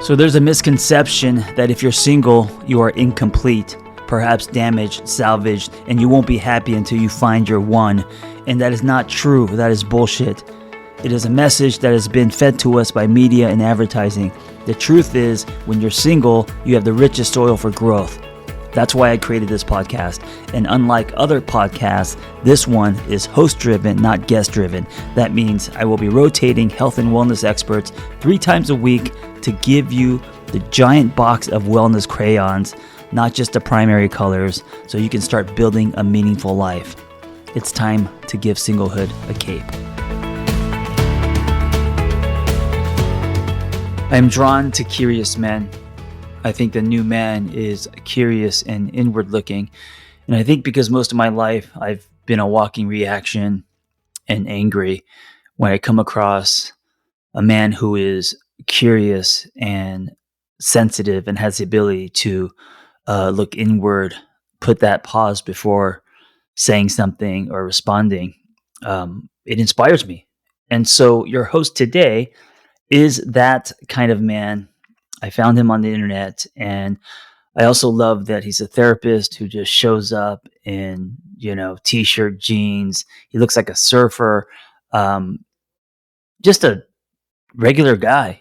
So there's a misconception that if you're single, you are incomplete, perhaps damaged, salvaged, and you won't be happy until you find your one. And that is not true. That is bullshit. It is a message that has been fed to us by media and advertising. The truth is, when you're single, you have the richest soil for growth. That's why I created this podcast. And unlike other podcasts, this one is host-driven, not guest-driven. That means I will be rotating health and wellness experts 3 times a week to give you the giant box of wellness crayons, not just the primary colors, so you can start building a meaningful life. It's time to give singlehood a cape. I am drawn to curious men. I think the new man is curious and inward looking. And I think because most of my life I've been a walking reaction and angry, when I come across a man who is curious and sensitive and has the ability to look inward, put that pause before saying something or responding, it inspires me. And so your host today is that kind of man. I found him on the internet, and I also love that he's a therapist who just shows up in, t-shirt, jeans. He looks like a surfer, just a regular guy,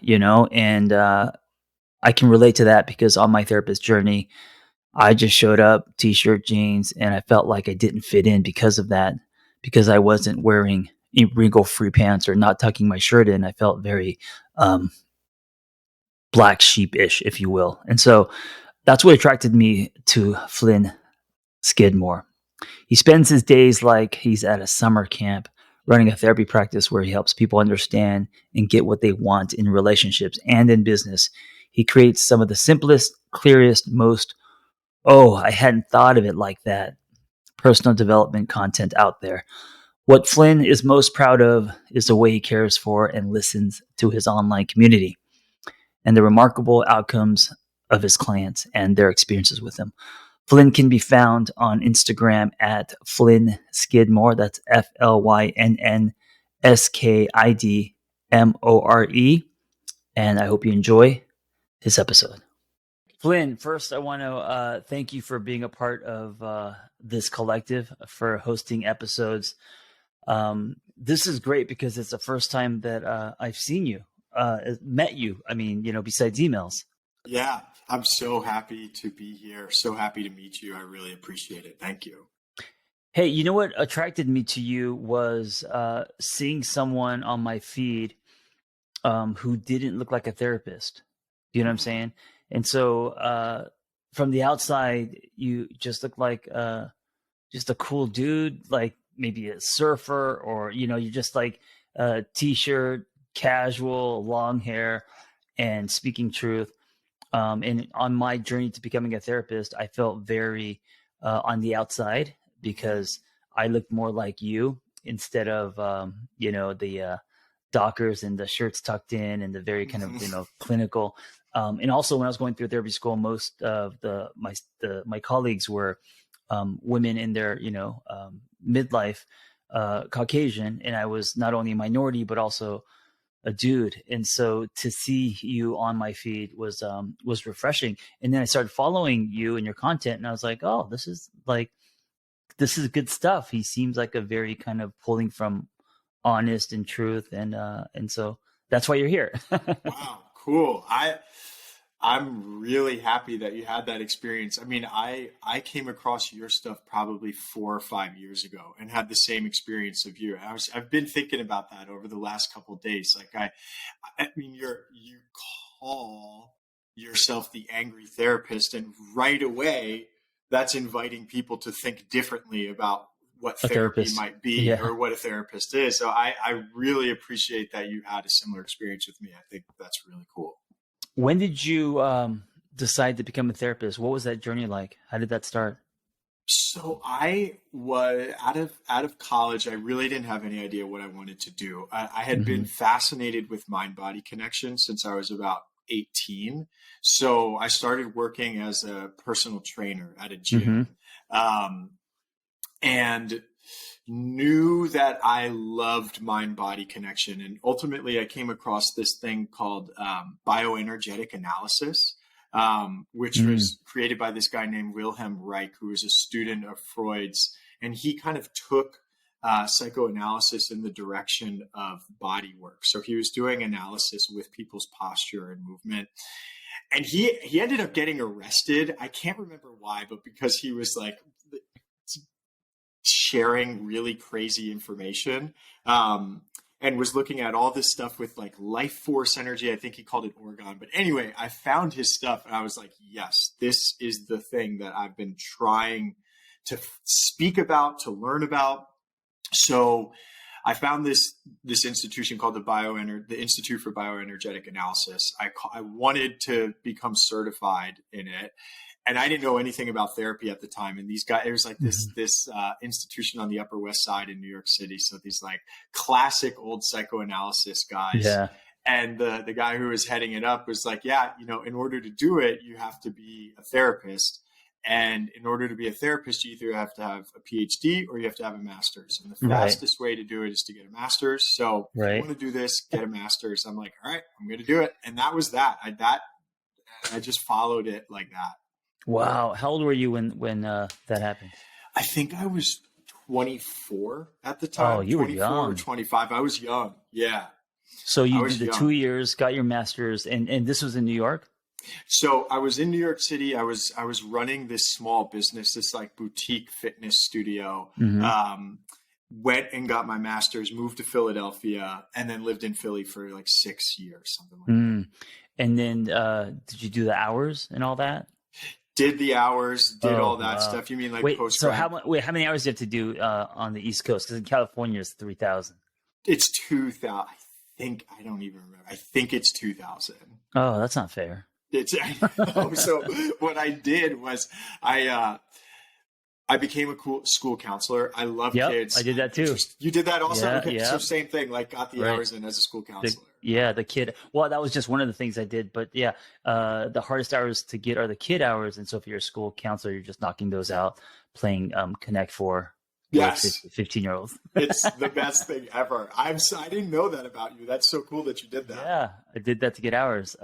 and I can relate to that because on my therapist journey, I just showed up, t-shirt, jeans, and I felt like I didn't fit in because of that, because I wasn't wearing wrinkle-free pants or not tucking my shirt in. I felt very black sheep-ish, if you will. And so that's what attracted me to Flynn Skidmore. He spends his days like he's at a summer camp, running a therapy practice where he helps people understand and get what they want in relationships and in business. He creates some of the simplest, clearest, most, I hadn't thought of it like that, personal development content out there. What Flynn is most proud of is the way he cares for and listens to his online community and the remarkable outcomes of his clients and their experiences with him. Flynn can be found on Instagram at Flynn Skidmore. That's FlynnSkidmore. And I hope you enjoy this episode. Flynn, first, I want to thank you for being a part of this collective, for hosting episodes. This is great because it's the first time that I've seen you, met you. I mean, besides emails. Yeah, I'm so happy to be here. So happy to meet you. I really appreciate it. Thank you. Hey, you know what attracted me to you was seeing someone on my feed who didn't look like a therapist. You know what I'm saying? And so from the outside, you just look like just a cool dude, like maybe a surfer, or, you're just like a t-shirt, casual, long hair, and speaking truth. And on my journey to becoming a therapist, I felt very on the outside because I looked more like you instead of, the Dockers and the shirts tucked in and the very kind of, clinical. And also when I was going through therapy school, most of my colleagues were women in their, midlife, Caucasian. And I was not only a minority, but also a dude. And so to see you on my feed was refreshing. And then I started following you and your content, and I was like, oh, this is good stuff. He seems like a very kind of pulling from honest and truth. And so that's why you're here. Wow, cool. I'm really happy that you had that experience. I mean, I came across your stuff probably 4 or 5 years ago and had the same experience of you. I've been thinking about that over the last couple of days. Like I mean, you call yourself the angry therapist, and right away that's inviting people to think differently about what therapy might be or what a therapist is. So I really appreciate that you had a similar experience with me. I think that's really cool. When did you decide to become a therapist? What was that journey like? How did that start? So I was out of college. I really didn't have any idea what I wanted to do. I had been fascinated with mind-body connection since I was about 18. So I started working as a personal trainer at a gym. And knew that I loved mind-body connection. And ultimately, I came across this thing called bioenergetic analysis, which was created by this guy named Wilhelm Reich, who was a student of Freud's. And he kind of took psychoanalysis in the direction of body work. So he was doing analysis with people's posture and movement. And he ended up getting arrested. I can't remember why, but because he was like sharing really crazy information, and was looking at all this stuff with like life force energy. I think he called it orgone. But anyway, I found his stuff and I was like, yes, this is the thing that I've been trying to speak about, to learn about. So I found this institution called the Institute for Bioenergetic Analysis. I wanted to become certified in it, and I didn't know anything about therapy at the time. And these guys, there's like this institution on the Upper West Side in New York City. So these like classic old psychoanalysis guys. Yeah. And the guy who was heading it up was like, yeah, in order to do it, you have to be a therapist. And in order to be a therapist, you either have to have a PhD or you have to have a master's. And the fastest way to do it is to get a master's. So if you want to do this, get a master's. I'm like, all right, I'm going to do it. And that was that. I just followed it like that. Wow. How old were you when that happened? I think I was 24 at the time. Oh, you were young. 24 or 25. I was young. Yeah. So you did the 2 years, got your master's, and this was in New York? So I was in New York City. I was running this small business, this like boutique fitness studio. Went and got my master's, moved to Philadelphia, and then lived in Philly for like 6 years, something like that. And then did you do the hours and all that? Did the hours, all that stuff. You mean like post? So how many hours do you have to do on the East Coast? Because in California it's 3,000. It's 2,000. I don't even remember. I think it's 2,000. Oh, that's not fair. So what I did was I became a cool school counselor. I love kids. I did that too. You did that also? Yeah, okay. So same thing, like got the hours in as a school counselor. The kid. Well, that was just one of the things I did. But yeah, the hardest hours to get are the kid hours. And so if you're a school counselor, you're just knocking those out, playing Connect Four. Yes. 15-year-olds. It's the best thing ever. I didn't know that about you. That's so cool that you did that. Yeah, I did that to get hours.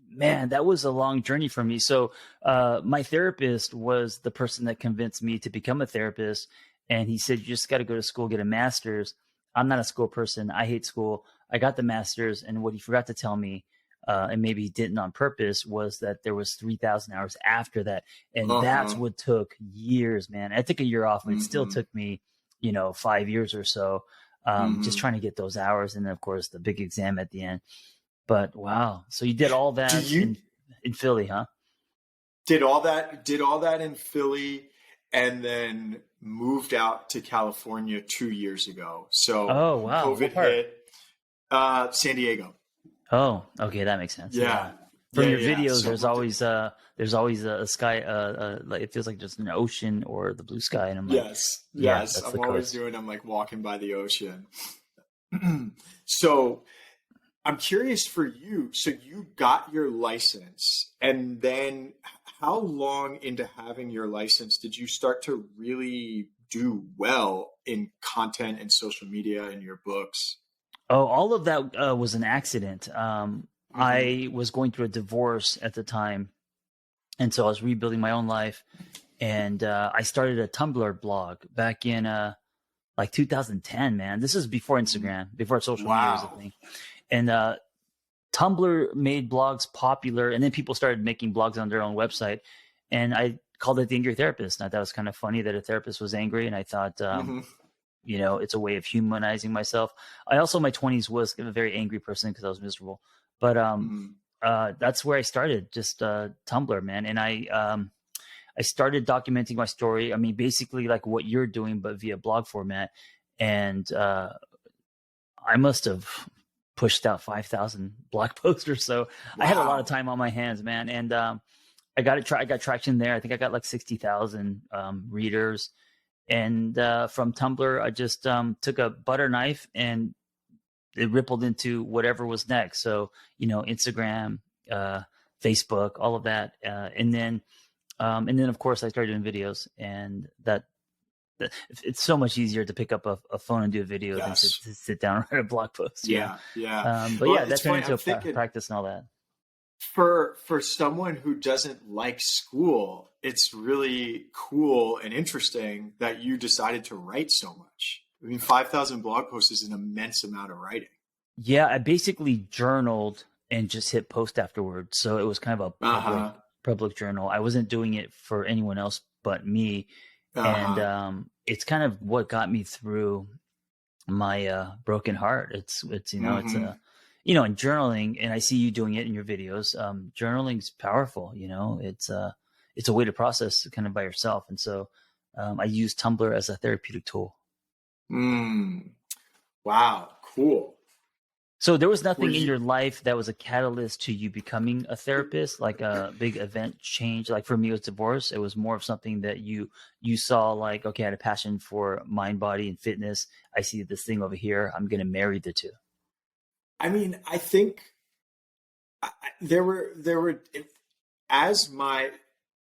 Man, that was a long journey for me. So my therapist was the person that convinced me to become a therapist. And he said, you just got to go to school, get a master's. I'm not a school person. I hate school. I got the master's. And what he forgot to tell me, and maybe he didn't on purpose, was that there was 3,000 hours after that. And that's what took years, man. I took a year off, but it still took me, 5 years or so, just trying to get those hours. And then, of course, the big exam at the end. But wow. So you did all that in Philly, huh? Did all that in Philly and then moved out to California 2 years ago. So COVID hit San Diego. Oh, okay. That makes sense. Yeah. From your videos, so there's always a sky, like it feels like just an ocean or the blue sky. And I'm like, yes. I'm always I'm like walking by the ocean. So I'm curious for you. So you got your license, and then how long into having your license did you start to really do well in content and social media and your books? Oh, all of that was an accident. I was going through a divorce at the time, and so I was rebuilding my own life, and I started a Tumblr blog back in like 2010. Man, this is before Instagram, before social media was a thing. And Tumblr made blogs popular, and then people started making blogs on their own website. And I called it The Angry Therapist. And I thought it was kind of funny that a therapist was angry. And I thought, it's a way of humanizing myself. I also, in my 20s, was a very angry person because I was miserable. But that's where I started, just Tumblr, man. And I started documenting my story. I mean, basically like what you're doing, but via blog format. And I must have pushed out 5,000 blog posts or so. Wow. I had a lot of time on my hands, man. And I got traction there. I think I got like 60,000 readers. And from Tumblr, I just took a butter knife and it rippled into whatever was next. So, Instagram, Facebook, all of that. And then of course I started doing videos, and that it's so much easier to pick up a phone and do a video than Yes. to sit down and write a blog post. Yeah. Yeah. But Well, yeah, it's that turned funny. into I'm a thinking practice and all that. for someone who doesn't like school, it's really cool and interesting that you decided to write so much. I mean, 5,000 blog posts is an immense amount of writing. Yeah, I basically journaled and just hit post afterwards. So it was kind of a Uh-huh. public journal. I wasn't doing it for anyone else but me. And Uh-huh. it's kind of what got me through my broken heart. It's Mm-hmm. in journaling, and I see you doing it in your videos. Journaling's powerful. It's a way to process kind of by yourself. And so I use Tumblr as a therapeutic tool. Mm. Wow. Cool. So there was Were nothing in you your life that was a catalyst to you becoming a therapist, like a big event change. Like for me, it was divorce. It was more of something that you saw, like, okay, I had a passion for mind, body, and fitness. I see this thing over here. I'm going to marry the two. I mean, I think there were as my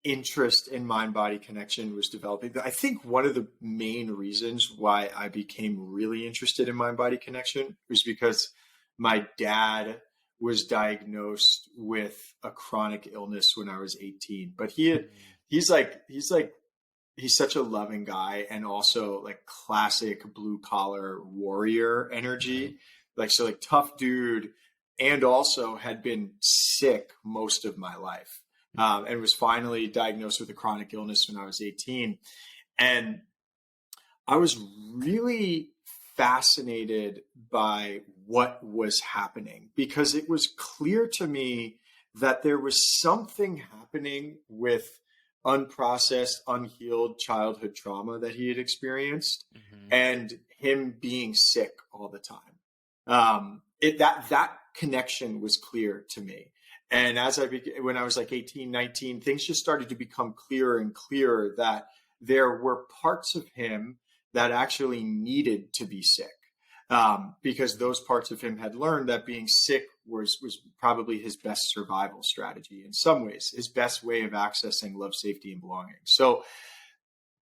interest in mind body connection was developing. I think one of the main reasons why I became really interested in mind body connection was because my dad was diagnosed with a chronic illness when I was 18. But he's such a loving guy, and also like classic blue collar warrior Right. energy. Like tough dude, and also had been sick most of my life. And was finally diagnosed with a chronic illness when I was 18. And I was really fascinated by what was happening, because it was clear to me that there was something happening with unprocessed, unhealed childhood trauma that he had experienced, Mm-hmm. and him being sick all the time. That connection was clear to me. And when I was like 18, 19, things just started to become clearer and clearer that there were parts of him that actually needed to be sick, because those parts of him had learned that being sick was probably his best survival strategy, in some ways, his best way of accessing love, safety, and belonging. So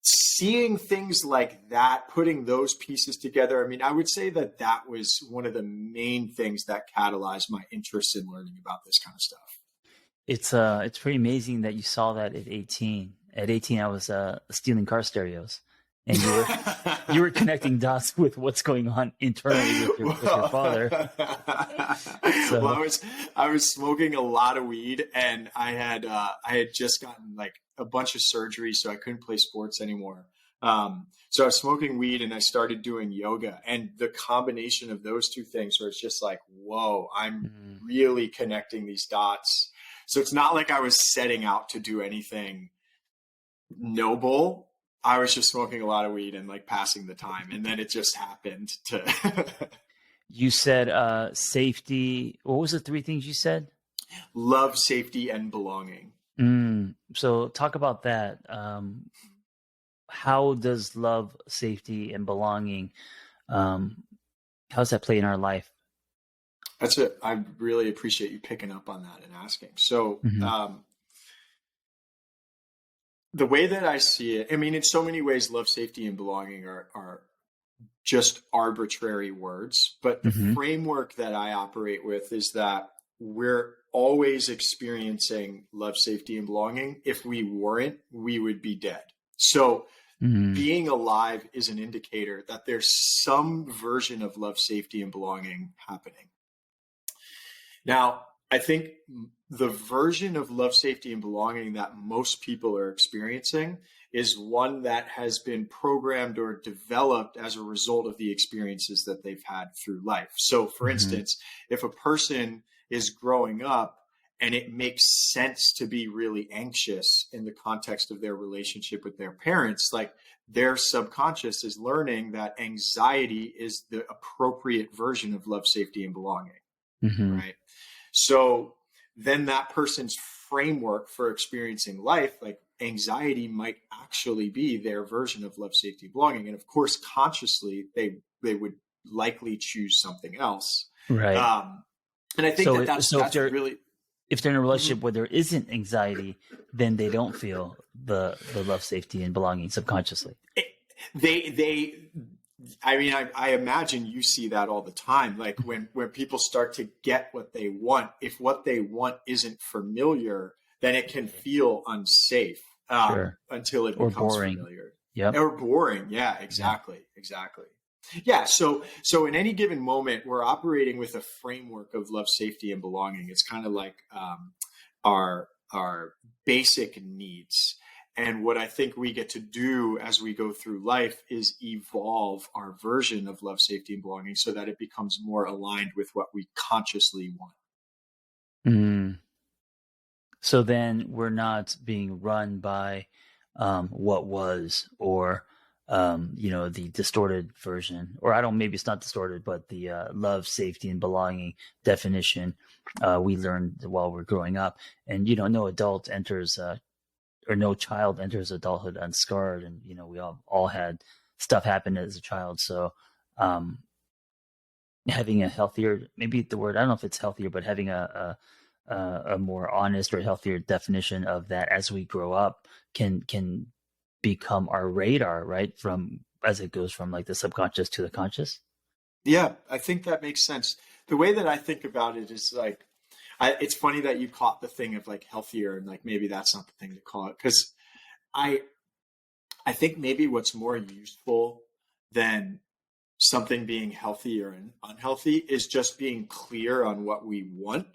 seeing things like that, putting those pieces together, I mean, I would say that was one of the main things that catalyzed my interest in learning about this kind of stuff. It's pretty amazing that you saw that at 18. At 18, I was stealing car stereos, and you were connecting dots with what's going on internally with your father. Well, So I was smoking a lot of weed, and I had just gotten like a bunch of surgery, so I couldn't play sports anymore. So I was smoking weed, and I started doing yoga, and the combination of those two things, where it's just like, whoa, I'm mm, really connecting these dots. So it's not like I was setting out to do anything noble. I was just smoking a lot of weed and like passing the time, and then it just happened to you said safety. What was the three things you said? love, safety, and belonging. So talk about that. How does love, safety, and belonging, um, how does that play in our life? That's it. I really appreciate you picking up on that and asking. So, Hmm. the way that I see it, I mean, in so many ways, love, safety, and belonging are just arbitrary words. But the Hmm. framework that I operate with is that we're always experiencing love, safety, and belonging. If we weren't, we would be dead. So, Hmm. being alive is an indicator that there's some version of love, safety, and belonging happening. Now, I think the version of love, safety, and belonging that most people are experiencing is one that has been programmed or developed as a result of the experiences that they've had through life. So, for Hmm. instance, if a person is growing up and it makes sense to be really anxious in the context of their relationship with their parents, like their subconscious is learning that anxiety is the appropriate version of love, safety, and belonging, Hmm. right? So then that person's framework for experiencing life, like anxiety, might actually be their version of love, safety, belonging. And of course, consciously, they would likely choose something else. Right. Um, and I think So that it- that's so if that's they're really if they're in a Mhm. relationship where there isn't anxiety, then they don't feel the love, safety, and belonging subconsciously. they I mean, I imagine you see that all the time. Like when people start to get what they want, if what they want isn't familiar, then it can feel unsafe Sure. until it Or becomes boring. familiar Yep. or boring. Yeah, Yeah. exactly. Yeah. So in any given moment, we're operating with a framework of love, safety, and belonging. It's kind of like our basic needs. And what I think we get to do as we go through life is evolve our version of love, safety, and belonging so that it becomes more aligned with what we consciously want. Mm. So then we're not being run by what was, or the distorted version, or I don't, maybe it's not distorted, but the love, safety, and belonging definition we learned while we're growing up. And no adult enters or no child enters adulthood unscarred, and we all had stuff happen as a child. So um, having a healthier, maybe the word, I don't know if it's healthier, but having a more honest or healthier definition of that as we grow up can become our radar, right? From as it goes from like the subconscious to the conscious. Yeah, I think that makes sense. The way that I think about it is like, it's funny that you caught the thing of like healthier and like maybe that's not the thing to call it because I I think maybe what's more useful than something being healthy or unhealthy is just being clear on what we want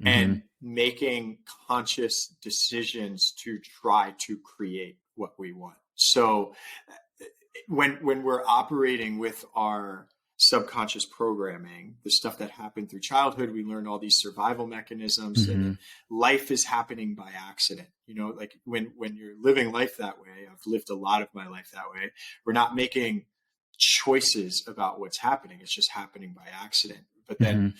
Mm-hmm. and making conscious decisions to try to create what we want. So when we're operating with our subconscious programming, the stuff that happened through childhood, we learn all these survival mechanisms, and Mm-hmm. then life is happening by accident. Like when you're living life that way, I've lived a lot of my life that way. We're not making choices about what's happening. It's just happening by accident. But then Mm-hmm.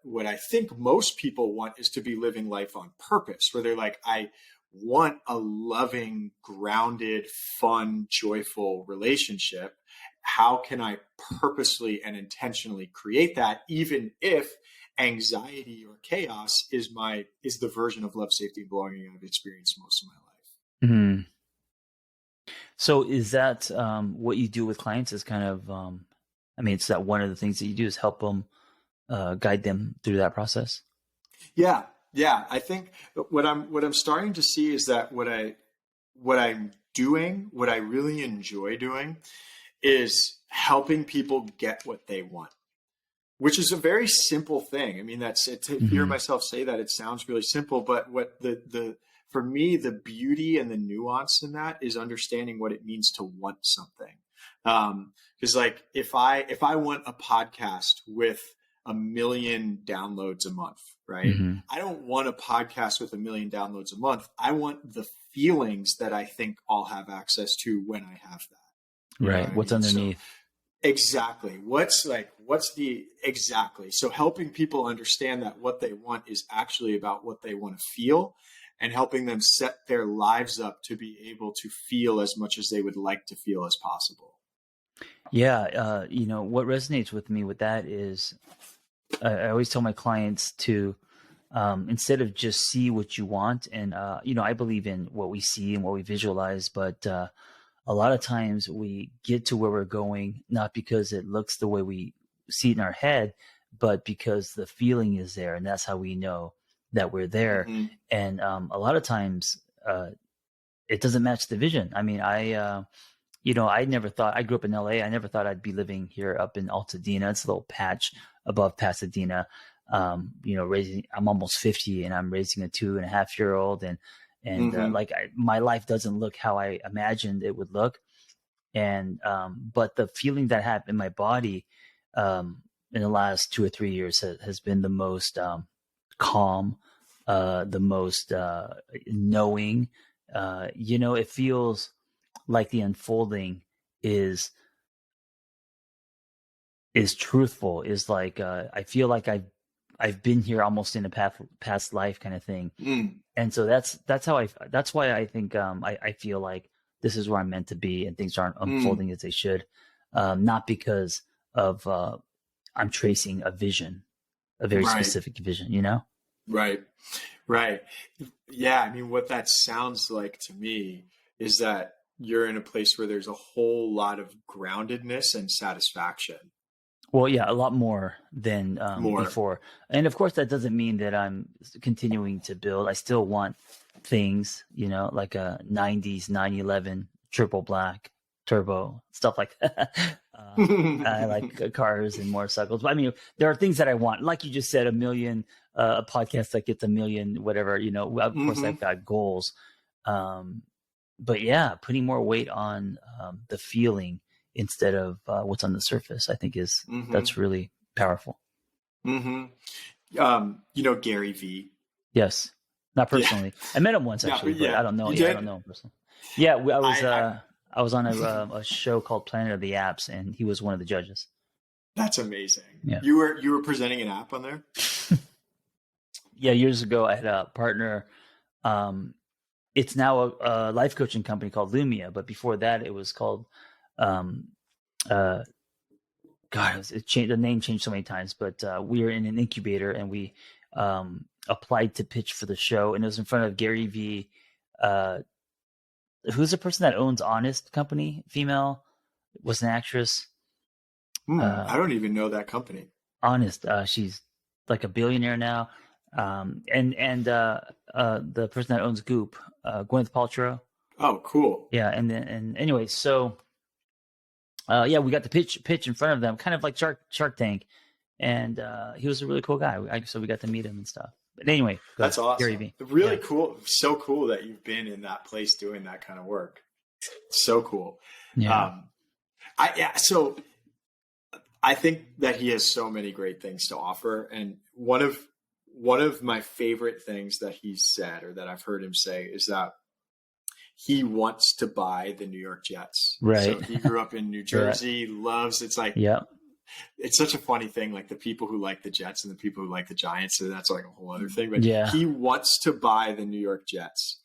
what I think most people want is to be living life on purpose, where they're like, I want a loving, grounded, fun, joyful relationship. How can I purposely and intentionally create that, even if anxiety or chaos is the version of love, safety, and belonging I've experienced most of my life? Mm-hmm. So is that what you do with clients? Is kind of, I mean, it's that one of the things that you do is help them guide them through that process. Yeah, yeah. I think what I'm starting to see is that what I'm doing, what I really enjoy doing, is helping people get what they want, which is a very simple thing. I mean, that's to hear Mm-hmm. myself say that, it sounds really simple, but what the for me, the beauty and the nuance in that is understanding what it means to want something. Because like if I want a podcast with 1 million downloads a month, right? Mm-hmm. I don't want a podcast with 1 million downloads a month. I want the feelings that I think I'll have access to when I have that. You know what Right. I What's mean? So underneath? exactly. What's the exactly? So helping people understand that what they want is actually about what they want to feel, and helping them set their lives up to be able to feel as much as they would like to feel as possible. Yeah. What resonates with me with that is I always tell my clients to, instead of just see what you want, and I believe in what we see and what we visualize, but a lot of times we get to where we're going not because it looks the way we see it in our head, but because the feeling is there, and that's how we know that we're there. Mm-hmm. And a lot of times it doesn't match the vision. I mean, I never thought, I grew up in LA. I never thought I'd be living here up in Altadena. It's a little patch above Pasadena. I'm almost 50 and I'm raising a 2.5-year-old, and Mm-hmm. like my life doesn't look how I imagined it would look. And but the feeling that I have in my body in the last 2 or 3 years has been the most calm, the most knowing. It feels like the unfolding is is truthful. Is like I feel like I've been here almost in a past life kind of thing. Mm. And so that's why I think I feel like this is where I'm meant to be, and things aren't Mm. unfolding as they should, not because of I'm tracing a vision, a very Right. specific vision. Right. Right. Yeah. I mean, what that sounds like to me is that you're in a place where there's a whole lot of groundedness and satisfaction. Well, yeah, a lot more than More. before. And of course, that doesn't mean that I'm continuing to build. I still want things, like a 90s 911 triple black turbo, stuff like that. I like cars and motorcycles. But I mean, there are things that I want. Like you just said, a million, a podcast that gets a million, whatever, of course, I've got goals. But yeah, putting more weight on the feeling instead of what's on the surface, I think that's really powerful. Gary V. Yes, not personally. Yeah. I met him once actually, but I don't know. I don't know him personally. Yeah, I was on a show called Planet of the Apps, and he was one of the judges. That's amazing. Yeah. You were presenting an app on there? Yeah, years ago I had a partner. It's now a life coaching company called Lumia, but before that it was called the name changed so many times, but we were in an incubator and we applied to pitch for the show, and it was in front of Gary V. Who's the person that owns Honest Company? Female, was an actress. I don't even know that company. Honest, she's like a billionaire now. And the person that owns Goop, Gwyneth Paltrow. Oh, cool. Yeah, and anyway, so we got the pitch in front of them, kind of like Shark Tank, and he was a really cool guy. So we got to meet him and stuff. But anyway, that's awesome. Gary V. Really cool. So cool that you've been in that place doing that kind of work. So cool. Yeah. So I think that he has so many great things to offer, and one of my favorite things that he's said, or that I've heard him say, is that he wants to buy the New York Jets. Right. So he grew up in New Jersey, loves, it's like, it's such a funny thing, like the people who like the Jets and the people who like the Giants, so that's like a whole other thing. But he wants to buy the New York Jets.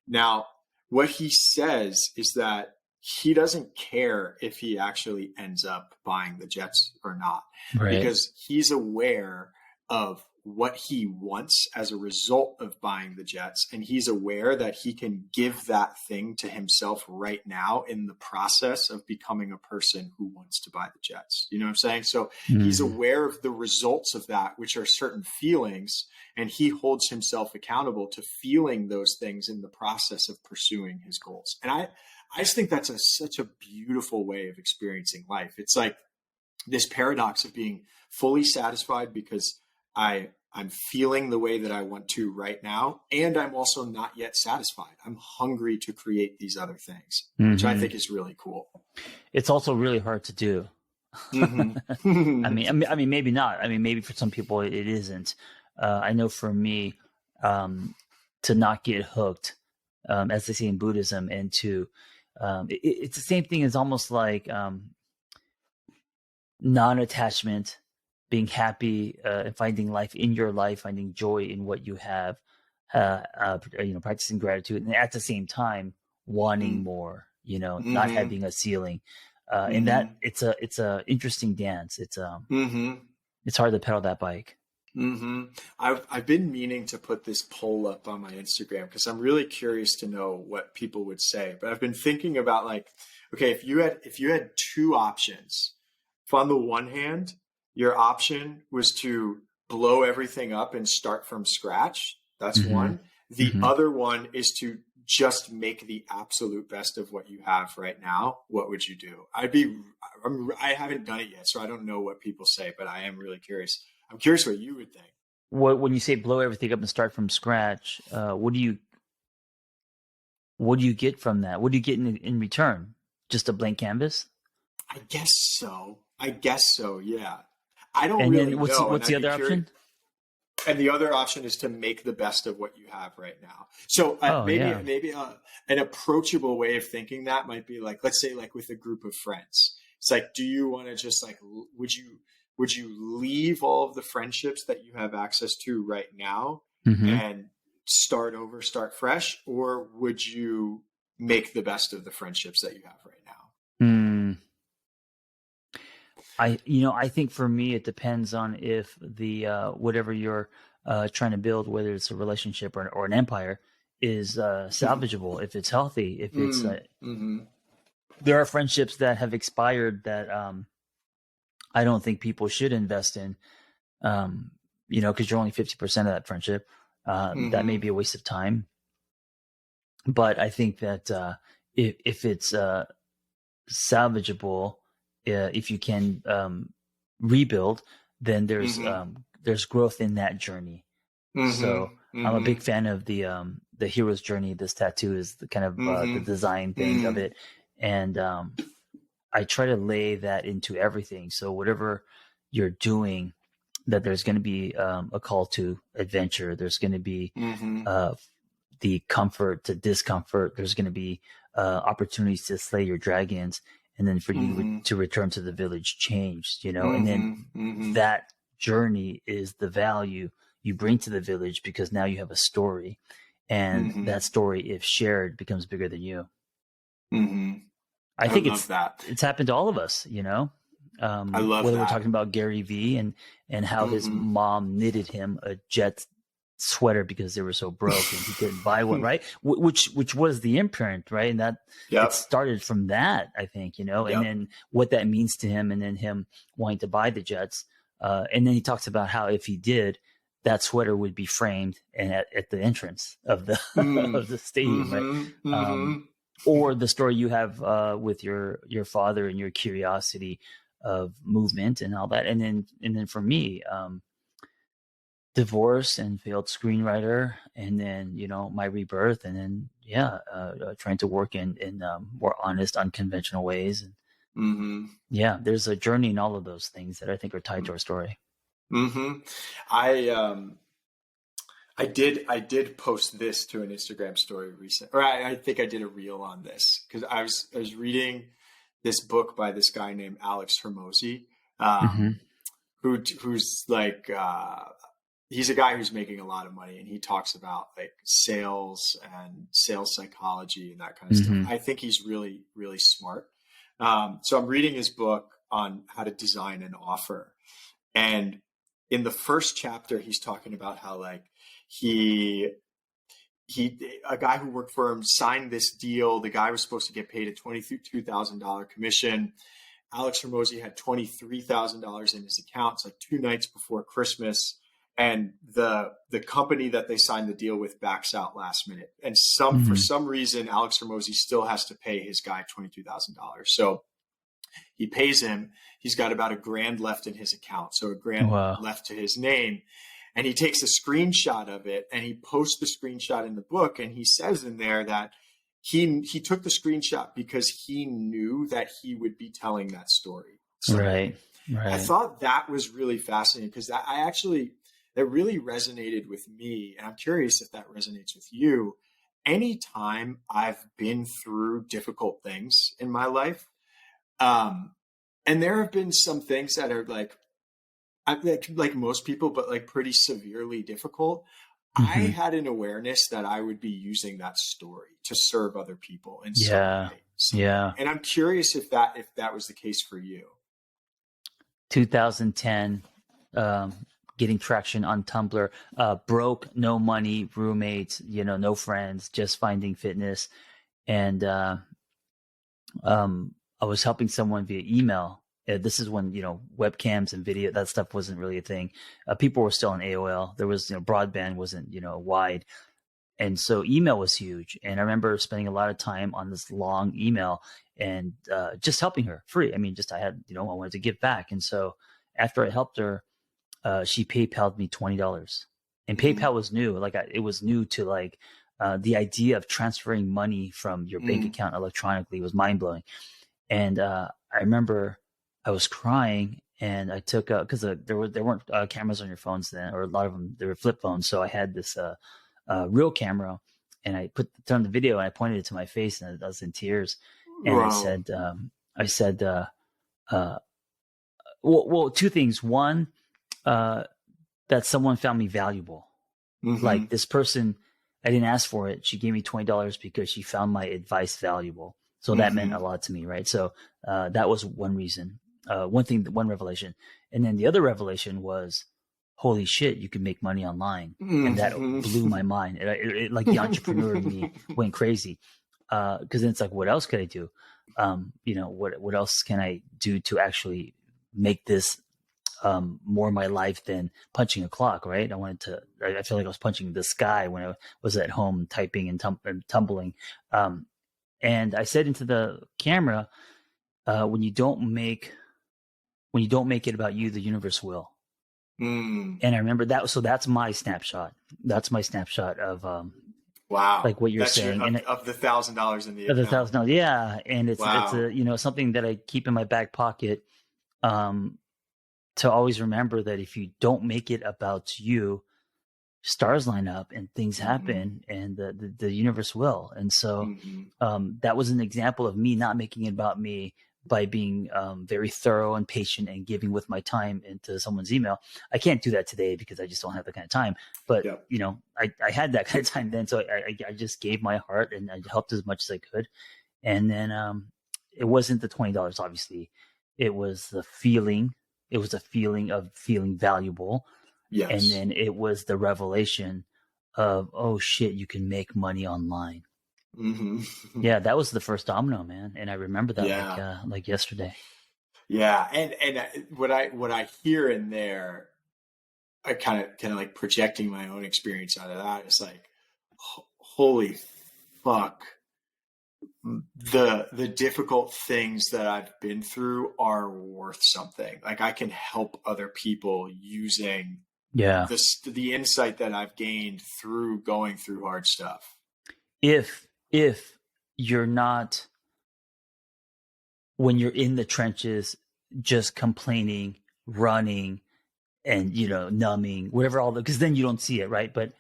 Now, what he says is that he doesn't care if he actually ends up buying the Jets or not, because he's aware of what he wants as a result of buying the Jets. And he's aware that he can give that thing to himself right now in the process of becoming a person who wants to buy the Jets. You know what I'm saying? So he's aware of the results of that, which are certain feelings, and he holds himself accountable to feeling those things in the process of pursuing his goals. And I just think that's such a beautiful way of experiencing life. It's like this paradox of being fully satisfied because I'm feeling the way that I want to right now, and I'm also not yet satisfied. I'm hungry to create these other things, which I think is really cool. It's also really hard to do. I mean, maybe not. I mean, maybe for some people it isn't. I know for me, to not get hooked, as they say in Buddhism, and to it's the same thing as almost like non-attachment, being happy, and finding life in your life, finding joy in what you have, practicing gratitude, and at the same time wanting more, not having a ceiling, and that it's a interesting dance. It's hard to pedal that bike. I've been meaning to put this poll up on my Instagram because I'm really curious to know what people would say. But I've been thinking about, like, okay, if you had two options, if on the one hand your option was to blow everything up and start from scratch, that's one. The other one is to just make the absolute best of what you have right now. What would you do? I haven't done it yet, so I don't know what people say, but I am really curious. I'm curious what you would think. When you say blow everything up and start from scratch, what do you get from that? What do you get in return? Just a blank canvas? I guess so. Yeah. I don't and really then what's know. What's the other option? And the other option is to make the best of what you have right now. So maybe an approachable way of thinking that might be like, let's say, like with a group of friends. It's like, do you want to just like, would you leave all of the friendships that you have access to right now and start over, start fresh? Or would you make the best of the friendships that you have right now? I think for me, it depends on if the whatever you're trying to build, whether it's a relationship or an empire, is salvageable, if it's healthy, if it's Mm-hmm. there are friendships that have expired that I don't think people should invest in, because you're only 50% of that friendship. That may Mm-hmm. be a waste of time. But I think that if it's salvageable, if you can rebuild, then Mm-hmm. there's growth in that journey. Mm-hmm. So I'm a Mm-hmm. big fan of the hero's journey. This tattoo is the kind of the Mm-hmm. design thing of Mm-hmm. it, and I try to lay that into everything. So whatever you're doing, that there's going to be a call to adventure. There's going to be Mm-hmm. uh, the comfort to discomfort. There's going to be opportunities to slay your dragons, and then for you Mm-hmm. to return to the village changed, and then Mm-hmm. Mm-hmm. that journey is the value you bring to the village, because now you have a story, and Mm-hmm. that story, if shared, becomes bigger than you. Mm-hmm. I I think love that. it's happened to all of us, I love whether we're that. talking about Gary Vee and how his Mm-hmm. mom knitted him a jet sweater because they were so broke and he couldn't buy one, right? Which was the imprint, right? And that it Yep. started from that, I think, and Yep. then what that means to him, and then him wanting to buy the jets. And then he talks about how if he did, that sweater would be framed and at the entrance of the Mm. of the stadium, right? Mm-hmm. Um, Mm-hmm. or the story you have with your father and your curiosity of movement and all that, and then for me, divorce and failed screenwriter, and then my rebirth, and then trying to work in more honest, unconventional ways, and Mm-hmm. there's a journey in all of those things that I think are tied to our story. Mm-hmm. I did post this to an Instagram story recent, or I think I did a reel on this because I was reading this book by this guy named Alex Hermosi, Mm-hmm. who's like he's a guy who's making a lot of money, and he talks about like sales and sales psychology and that kind of stuff. Mm-hmm. I think he's really really smart. So I'm reading his book on how to design an offer, and in the first chapter, he's talking about how like he a guy who worked for him signed this deal. The guy was supposed to get paid a $22,000 commission. Alex Hermosi had $23,000 in his account. It's like 2 nights before Christmas, and the company that they signed the deal with backs out last minute. And for Mm-hmm. some reason, Alex Hermosi still has to pay his guy $22,000. So he pays him. He's got about $1,000 left in his account, so $1,000 Wow. left to his name. And he takes a screenshot of it, and he posts the screenshot in the book. And he says in there that he took the screenshot because he knew that he would be telling that story someday. Right. I Right. thought that was really fascinating because that really resonated with me, and I'm curious if that resonates with you. Anytime I've been through difficult things in my life, and there have been some things that are like most people, but like pretty severely difficult. I Mm-hmm. had an awareness that I would be using that story to serve other people in some Yeah. way someday. Yeah. And I'm curious if that was the case for you. 2010, getting traction on Tumblr, broke, no money, roommates, no friends, just finding fitness. And I was helping someone via email. This is when, webcams and video, that stuff wasn't really a thing. People were still on AOL. There was, broadband wasn't, wide. And so email was huge. And I remember spending a lot of time on this long email and just helping her free. I mean, I wanted to give back. And so after I helped her, she PayPal'd me $20. And Mm, PayPal was new. It was new to the idea of transferring money from your bank mm, account electronically was mind blowing. And I remember I was crying, and I took because there weren't cameras on your phones then, or a lot of them, they were flip phones. So I had this real camera, and I turned the video and I pointed it to my face, and I was in tears, and wow. I said, well, two things. One, that someone found me valuable. Mm-hmm. Like this person, I didn't ask for it. She gave me $20 because she found my advice valuable. So that meant Mm-hmm. a lot to me, right? So that was one reason, one revelation. And then the other revelation was, holy shit, you can make money online. And that Mm-hmm. blew my mind. Like the entrepreneur in me went crazy. Cause then it's like, what else could I do? What else can I do to actually make this more my life than punching a clock, right? I feel like I was punching the sky when I was at home typing and tumbling. And I said into the camera, when you don't make it about you, the universe will. Mm. And I remember that. So that's my snapshot. That's my snapshot of Wow. like what you're That's your saying, and of the $1,000 in the of the account. $1,000. Yeah, and it's Wow. a something that I keep in my back pocket. To always remember that if you don't make it about you, stars line up and things Mm-hmm. happen, and the universe will. And so Mm-hmm. that was an example of me not making it about me by being very thorough and patient and giving with my time into someone's email. I can't do that today because I just don't have that kind of time. But Yep. I had that kind of time then, so I just gave my heart and I helped as much as I could. And then it wasn't the $20, obviously. It was the feeling. It was a feeling of feeling valuable. And Yes. then it was the revelation of, oh shit, you can make money online. Mm-hmm. Yeah, that was the first domino, man. And I remember that Yeah. like yesterday. Yeah. And what I hear in there, I kind of like projecting my own experience out of that. It's like, holy fuck. The difficult things that I've been through are worth something. Like I can help other people using Yeah. the insight that I've gained through going through hard stuff. If you're not, when you're in the trenches, just complaining, running, and numbing, whatever, all the, because then you don't see it, right? But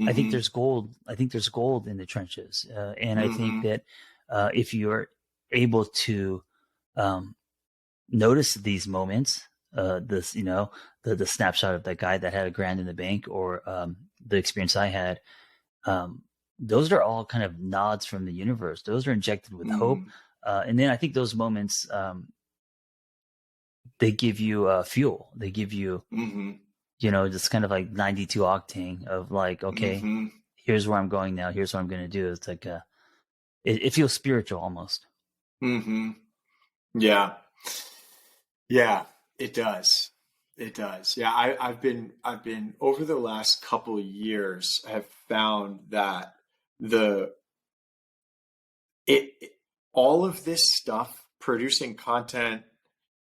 I think Mm-hmm. there's gold. I think there's gold in the trenches, and I think Mm-hmm. that if you're able to notice these moments, this the snapshot of that guy that had $1,000 in the bank, or the experience I had, those are all kind of nods from the universe. Those are injected with hope, Mm-hmm. and then I think those moments, they give you fuel. They give you Mm-hmm. just kind of like 92 octane of like, okay, Mm-hmm. here's where I'm going now. Here's what I'm going to do. It's like it feels spiritual almost. Mm-hmm. Yeah. Yeah, it does. It does. Yeah, I've been over the last couple of years have found that the it all of this stuff, producing content,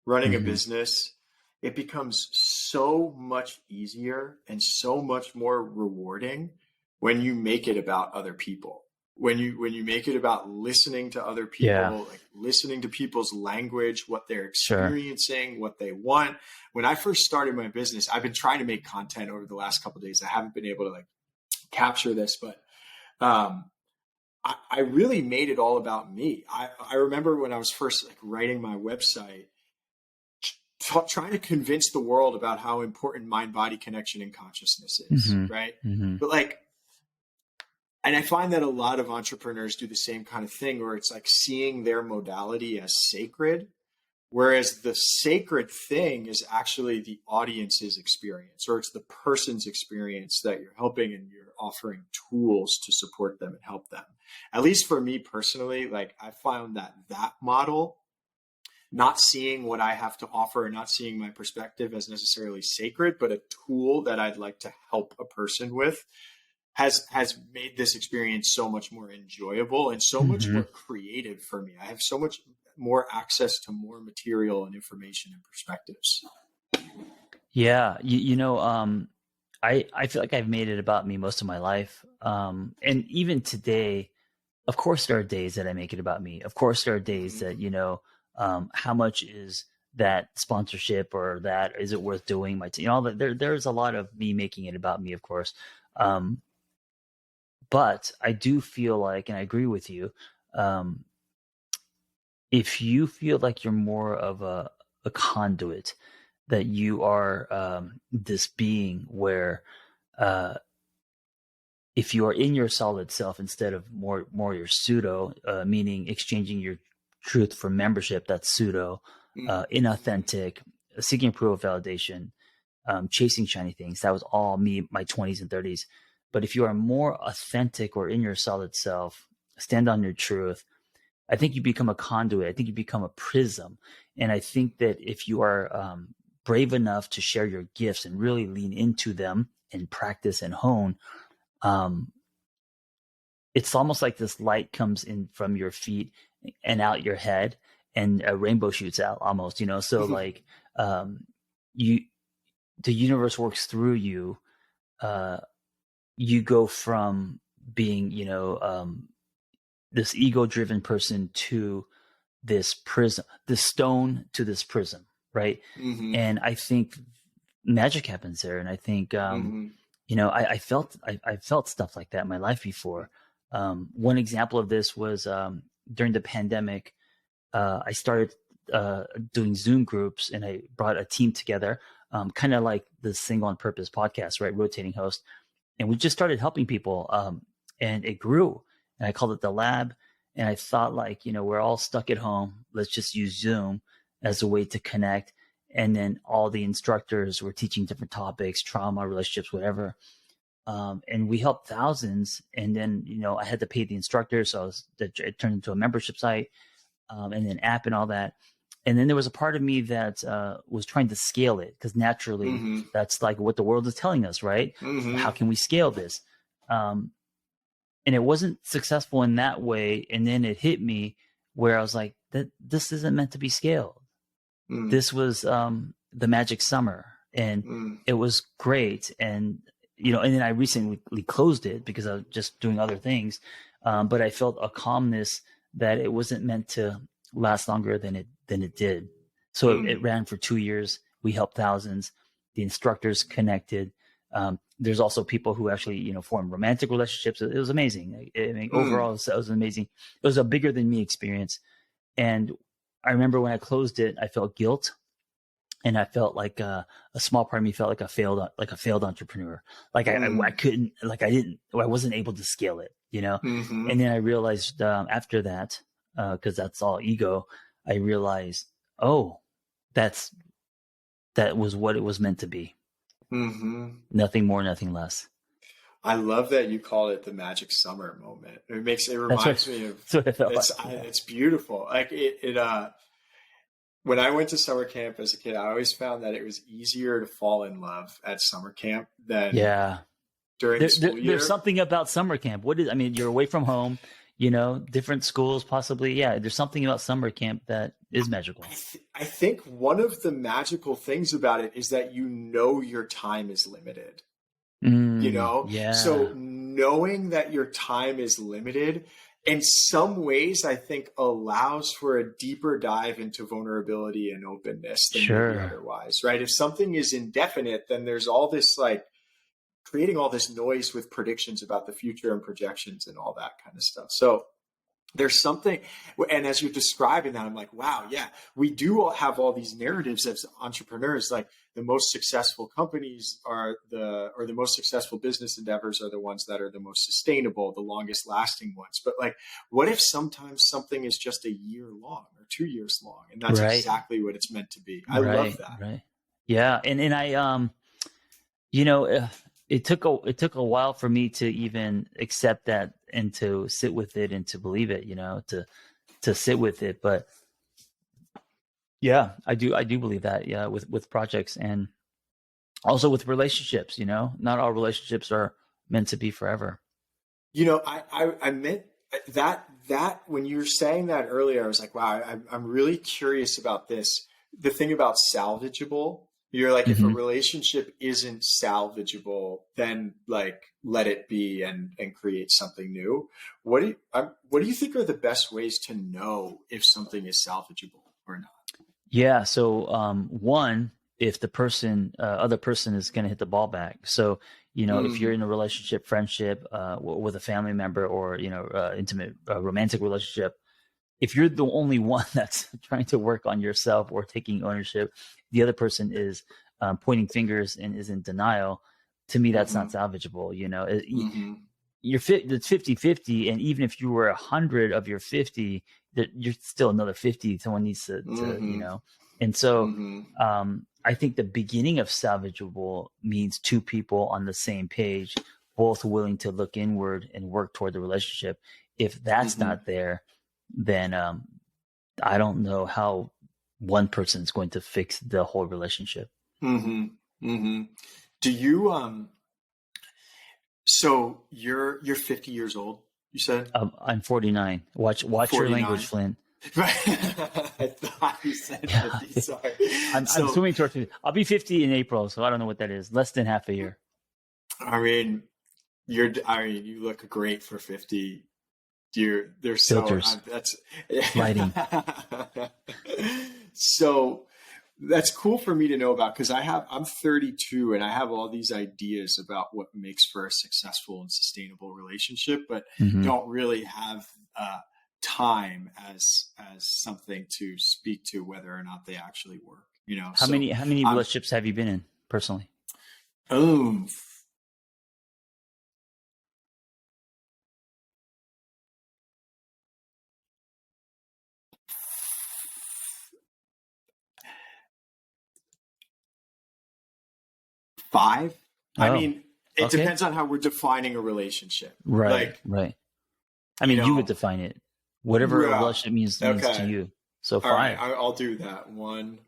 running a Hmm. business, it becomes so much easier and so much more rewarding when you make it about other people. When you make it about listening to other Yeah, people, like listening to people's language, what they're sure. experiencing, what they want. When I first started my business, I've been trying to make content over the last couple of days. I haven't been able to like capture this, but um, I really made it all about me. I remember when I was first like writing my website, trying to convince the world about how important mind body connection and consciousness is, Hmm. right? Hmm. But like, and I find that a lot of entrepreneurs do the same kind of thing where it's like seeing their modality as sacred, whereas the sacred thing is actually the audience's experience, or it's the person's experience that you're helping, and you're offering tools to support them and help them. At least for me personally, like I found that model, not seeing what I have to offer and not seeing my perspective as necessarily sacred, but a tool that I'd like to help a person with, has made this experience so much more enjoyable and so much Hmm. more creative for me. I have so much more access to more material and information and perspectives. Yeah, I feel like I've made it about me most of my life, and even today, of course, there are days that I make it about me. Of course, there are days Mm-hmm. that how much is that sponsorship, or that is it worth doing? There's a lot of me making it about me, of course. Um, but I do feel like, and I agree with you, um, if you feel like you're more of a conduit, that you are this being where uh, if you are in your solid self instead of more your pseudo, meaning exchanging your truth for membership, that's pseudo, Mm-hmm. inauthentic, seeking approval, validation. chasing shiny things. That was all me, my 20s and 30s. But if you are more authentic or in your solid self, stand on your truth, I think you become a conduit. I think you become a prism. And I think that if you are brave enough to share your gifts and really lean into them and practice and hone, it's almost like this light comes in from your feet and out your head, and a rainbow shoots out almost, you know? So like, you, the universe works through you. You go from being, this ego driven person to this prism, this stone to this prism. Right. Mm-hmm. And I think magic happens there. And I think, I felt stuff like that in my life before. One example of this was during the pandemic. I started doing Zoom groups, and I brought a team together, kind of like the Single on Purpose podcast, right? Rotating host. And we just started helping people, and it grew. And I called it the lab. And I thought, like, we're all stuck at home. Let's just use Zoom as a way to connect. And then all the instructors were teaching different topics, trauma, relationships, whatever. And we helped thousands. And then, I had to pay the instructors. So it turned into a membership site, and an app and all that. And then there was a part of me that was trying to scale it, because naturally that's like what the world is telling us, right? How can we scale this? And it wasn't successful in that way. And then it hit me where I was like, this isn't meant to be scaled. This was the magic summer, and it was great. And, and then I recently closed it because I was just doing other things. But I felt a calmness that it wasn't meant to last longer than it did. So it ran for 2 years. We helped thousands. The instructors connected. There's also people who actually, formed romantic relationships. It was amazing. I mean, overall, it was amazing. It was a bigger than me experience. And I remember when I closed it, I felt guilt, and I felt like a small part of me felt like a failed entrepreneur. Like I couldn't, I wasn't able to scale it, And then I realized after that, because that's all ego, I realized, that was what it was meant to be. Nothing more, nothing less. I love that you call it the magic summer moment. It reminds me of, it's beautiful. Like when I went to summer camp as a kid, I always found that it was easier to fall in love at summer camp than during the school year. There's something about summer camp. You're away from home, different schools possibly. Yeah, there's something about summer camp that is magical. I think one of the magical things about it is that your time is limited. Yeah. So knowing that your time is limited in some ways, I think allows for a deeper dive into vulnerability and openness than maybe otherwise, right? If something is indefinite, then there's all this creating all this noise with predictions about the future and projections and all that kind of stuff. So there's something, and as you're describing that, I'm like, wow, yeah, we do all have all these narratives as entrepreneurs, like the most successful companies or the most successful business endeavors are the ones that are the most sustainable, the longest lasting ones. But what if sometimes something is just a year long or 2 years long, and that's exactly what it's meant to be? I love that. Right. Yeah. And I, it took a while for me to even accept that and to sit with it and to believe it, to sit with it. But yeah, I do believe that. Yeah. With projects and also with relationships, not all relationships are meant to be forever. I meant that when you were saying that earlier, I was like, wow, I'm really curious about this. The thing about salvageable. You're like, if a relationship isn't salvageable, then let it be and create something new. What do you think are the best ways to know if something is salvageable or not? Yeah. So one, if the other person is going to hit the ball back. So if you're in a relationship, friendship with a family member, or intimate romantic relationship, if you're the only one that's trying to work on yourself or taking ownership, the other person is pointing fingers and is in denial, to me, that's not salvageable. It's 50-50. And even if you were 100 of your 50, you're still another 50. Someone needs to. And so I think the beginning of salvageable means two people on the same page, both willing to look inward and work toward the relationship. If that's Mm-hmm. not there, then I don't know how one person is going to fix the whole relationship. Mm-hmm. Mm-hmm. Do you so you're 50 years old, you said? I'm 49. Watch your language, 49. Flynn. Right. I thought you said Yeah, 50. Sorry. I'm swimming towards 50. I'll be 50 in April, so I don't know what that is. Less than half a year. I mean, you look great for 50. They're so, Filters, that's, lighting. so that's cool for me to know about, because I'm 32 and I have all these ideas about what makes for a successful and sustainable relationship, but don't really have time as something to speak to whether or not they actually work. How many relationships have you been in personally? Oh, 5. I mean, it depends on how we're defining a relationship. Right. I mean, you would define it. Whatever a relationship means to you. So 5. All right, I'll do that. 1,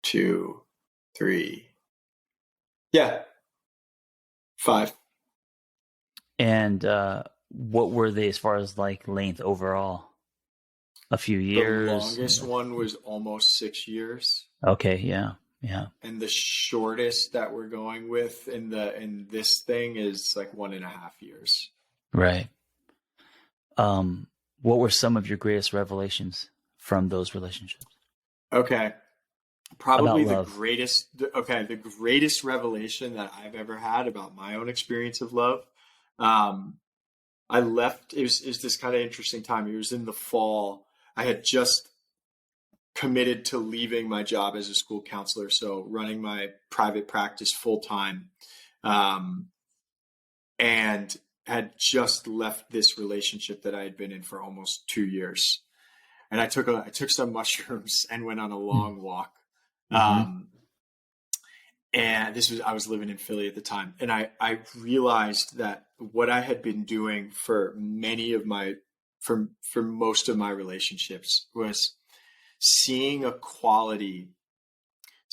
2, 3. Yeah. 5. And what were they as far as like length overall? A few years? The longest one was almost 6 years. Okay, yeah. And the shortest that we're going with in this thing is like 1.5 years. Right. What were some of your greatest revelations from those relationships? Okay. Probably the greatest revelation that I've ever had about my own experience of love. I left, it was this kind of interesting time. It was in the fall. I had just committed to leaving my job as a school counselor, so running my private practice full time, and had just left this relationship that I had been in for almost 2 years. And I took some mushrooms and went on a long walk. And I was living in Philly at the time, and I realized that what I had been doing for most of my relationships was seeing a quality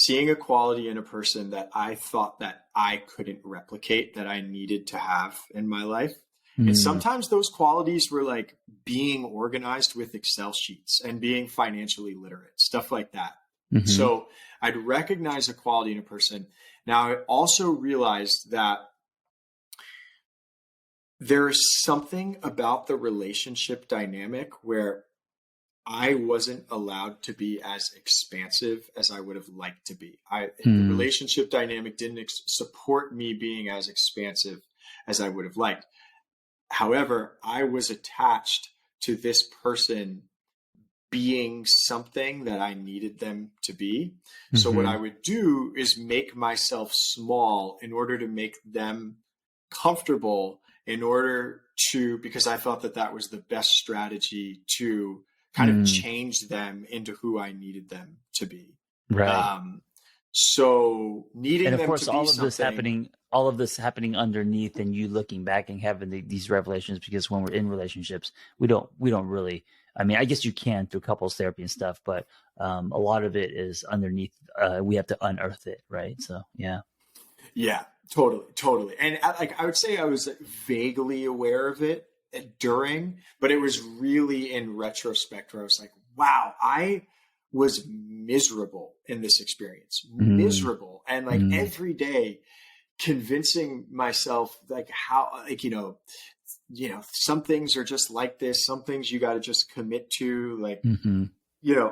in a person that I thought that I couldn't replicate, that I needed to have in my life. And sometimes those qualities were like being organized with Excel sheets and being financially literate, stuff like that. So I'd recognize a quality in a person. Now, I also realized that there is something about the relationship dynamic where I wasn't allowed to be as expansive as I would have liked to be. The relationship dynamic didn't support me being as expansive as I would have liked. However, I was attached to this person being something that I needed them to be. So what I would do is make myself small in order to make them comfortable, because I thought that was the best strategy to kind of change them into who I needed them to be. Right. So needing them to be something. And of course, all of this happening underneath, and you looking back and having these revelations, because when we're in relationships, we don't really, I mean, I guess you can through couples therapy and stuff, but a lot of it is underneath. We have to unearth it. Right. So, yeah. Yeah, totally. And I would say I was vaguely aware of it during, but it was really in retrospect where I was like, wow, I was miserable in this experience, miserable. And like every day convincing myself like how, like, some things are just like this, some things you got to just commit to, like,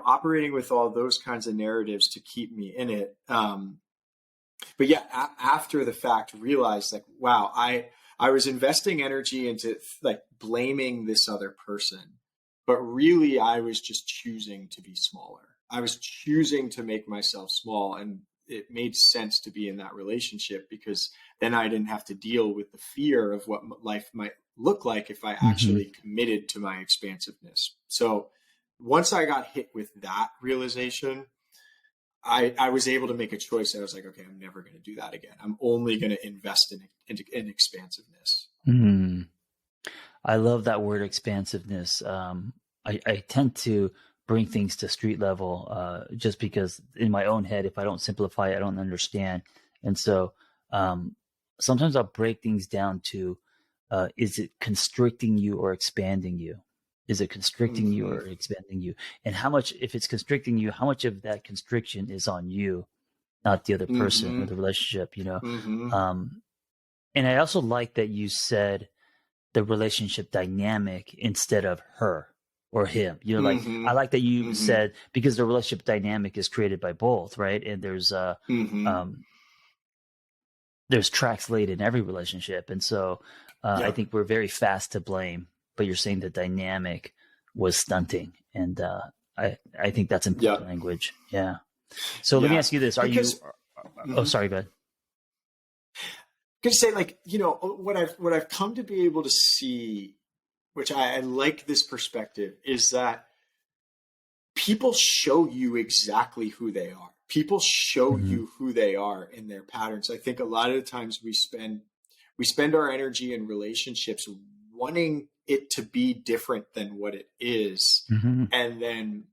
operating with all those kinds of narratives to keep me in it. But yeah, after the fact, realized like, wow, I was investing energy into like blaming this other person, but really I was just choosing to be smaller. I was choosing to make myself small, and it made sense to be in that relationship because then I didn't have to deal with the fear of what life might look like if I actually committed to my expansiveness. So once I got hit with that realization, I was able to make a choice. I was like, okay, I'm never going to do that again. I'm only going to invest in expansiveness. Mm. I love that word expansiveness. I tend to bring things to street level just because in my own head, if I don't simplify it, I don't understand. And so sometimes I'll break things down to is it constricting you or expanding you? Is it constricting you Mm-hmm. or expanding you? And how much, if it's constricting you, how much of that constriction is on you, not the other person Mm-hmm. or the relationship, you know? Mm-hmm. Um, and I also like that you said the relationship dynamic instead of her or him. You know, like Mm-hmm. I like that you Mm-hmm. said because the relationship dynamic is created by both, right? And Mm-hmm. um there's tracks laid in every relationship, and so I Yep. think we're very fast to blame. But you're saying the dynamic was stunting, and I think that's important Yep. language. Yeah. So let me Yeah. ask you this: Are you? Because Oh, mm-hmm. sorry. Go ahead. Gonna say, like, what I've come to be able to see, which I like this perspective, is that people show you exactly who they are. People show Mm-hmm. you who they are in their patterns. I think a lot of the times we spend our energy in relationships wanting it to be different than what it is, Mm-hmm. and then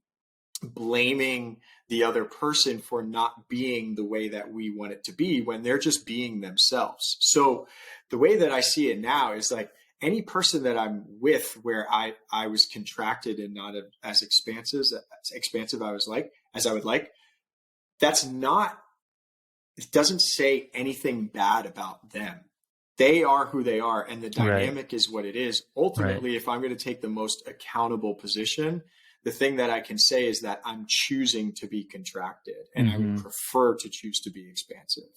blaming the other person for not being the way that we want it to be when they're just being themselves. So the way that I see it now is like any person that I'm with where I was contracted and not as expansive I would like, that's not, it doesn't say anything bad about them. They are who they are, and the Right. dynamic is what it is. Right. Ultimately, if I'm going to take the most accountable position, the thing that I can say is that I'm choosing to be contracted, and I would Mm-hmm. prefer to choose to be expansive.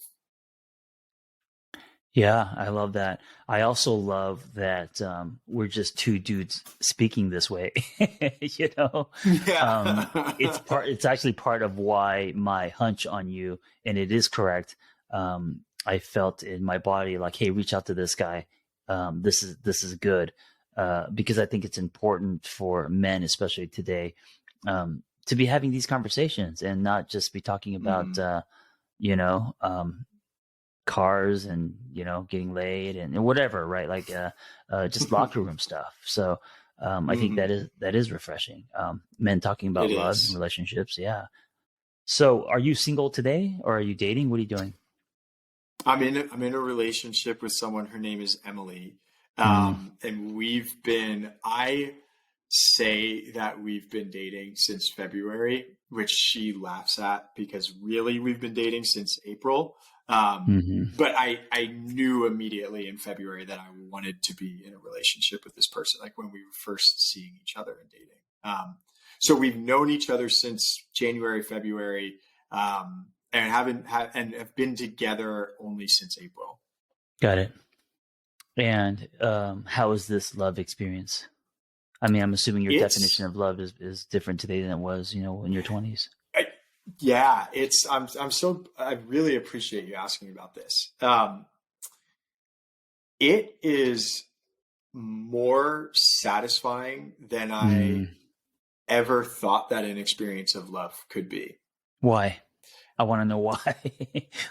Yeah, I love that. I also love that we're just two dudes speaking this way. You know, it's Yeah. part. It's actually part of why my hunch on you, and it is correct. I felt in my body like, hey, reach out to this guy. This is good because I think it's important for men, especially today, to be having these conversations and not just be talking about, Mhm. you know. Cars and getting laid and whatever, right? Like just locker room stuff. So I think Mhm. that is refreshing. Men talking It about love and is. relationships. Yeah. So are you single today or are you dating? What are you doing? I'm in a relationship with someone. Her name is Emily, Mm, and I say that we've been dating since February, which she laughs at because really we've been dating since April. hmm. But I knew immediately in February that I wanted to be in a relationship with this person, like when we were first seeing each other and dating. So we've known each other since January, February. And have been together only since April. Got it. And how is this love experience? I mean, I'm assuming your definition It's of love is different today than it was, in your 20s. I, yeah, it's I really appreciate you asking about this. It is more satisfying than I Mm, ever thought that an experience of love could be. why? I want to know why.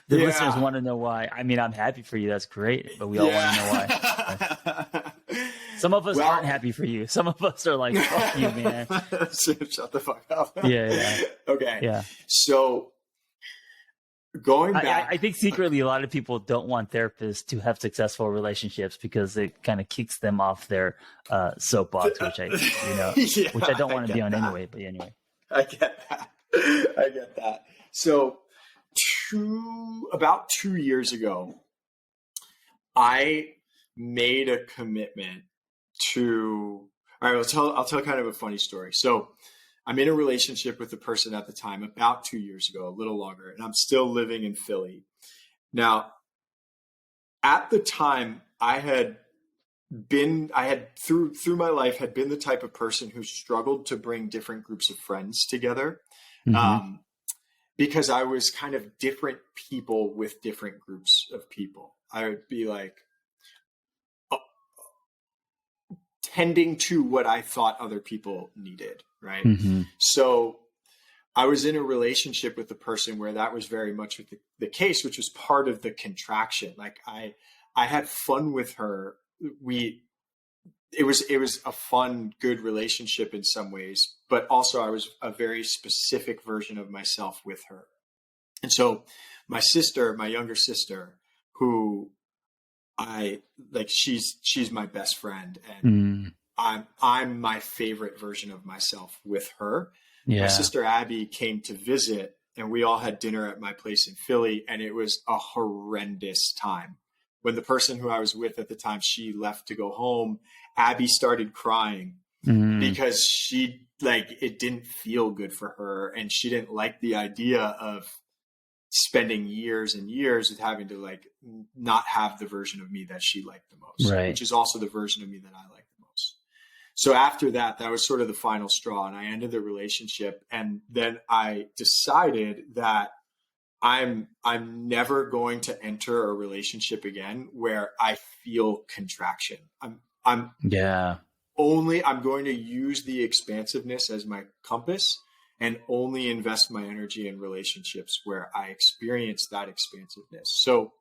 The listeners Yeah, want to know why. I mean, I'm happy for you. That's great. But we all want to know why. Right? yeah. Some of us aren't Well, happy for you. Some of us are like, fuck you, man. shut the fuck up. Yeah, yeah, Okay, yeah. so going I back, think secretly a lot of people don't want therapists to have successful relationships because it kind of kicks them off their soapbox, which I yeah, don't I want to be get on that. anyway. But anyway. I get that. I get that. So, about 2 years ago, I made a commitment to. All right, I'll tell kind of a funny story. So, I'm in a relationship with a person at the time about 2 years ago, a little longer, and I'm still living in Philly. Now, at the time, I had through my life had been the type of person who struggled to bring different groups of friends together, Hmm. um, because I was kind of different people with different groups of people. I would be like uh, tending to what I thought other people needed, right? Hmm. So I was in a relationship with the person where that was very much the case, which was part of the contraction. Like I had fun with her. It was a fun, good relationship in some ways, but also I was a very specific version of myself with her. And so my sister, my younger sister, who I like, she's my best friend, and Mm, I'm my favorite version of myself with her. My yeah. sister Abby came to visit, and we all had dinner at my place in Philly, and it was a horrendous time. When the person who I was with at the time, she left to go home, Abby started crying Mm, because she like it didn't feel good for her, and she didn't like the idea of spending years and years with having to like not have the version of me that she liked the most, right. which is also the version of me that I like the most. So after that, that was sort of the final straw, and I ended the relationship. And then I decided that I'm never going to enter a relationship again where I feel contraction. Yeah. I'm going to use the expansiveness as my compass and only invest my energy in relationships where I experience that expansiveness. So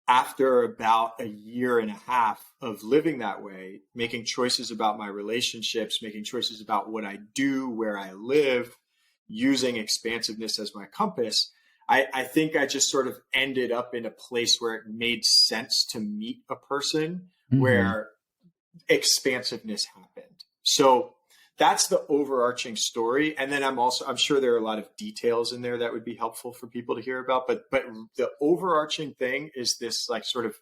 after about a year and a half of living that way, making choices about my relationships, making choices about what I do, where I live, using expansiveness as my compass, I think I just sort of ended up in a place where it made sense to meet a person Hmm. where expansiveness happened. So that's the overarching story. And then I'm sure there are a lot of details in there that would be helpful for people to hear about. But the overarching thing is this like sort of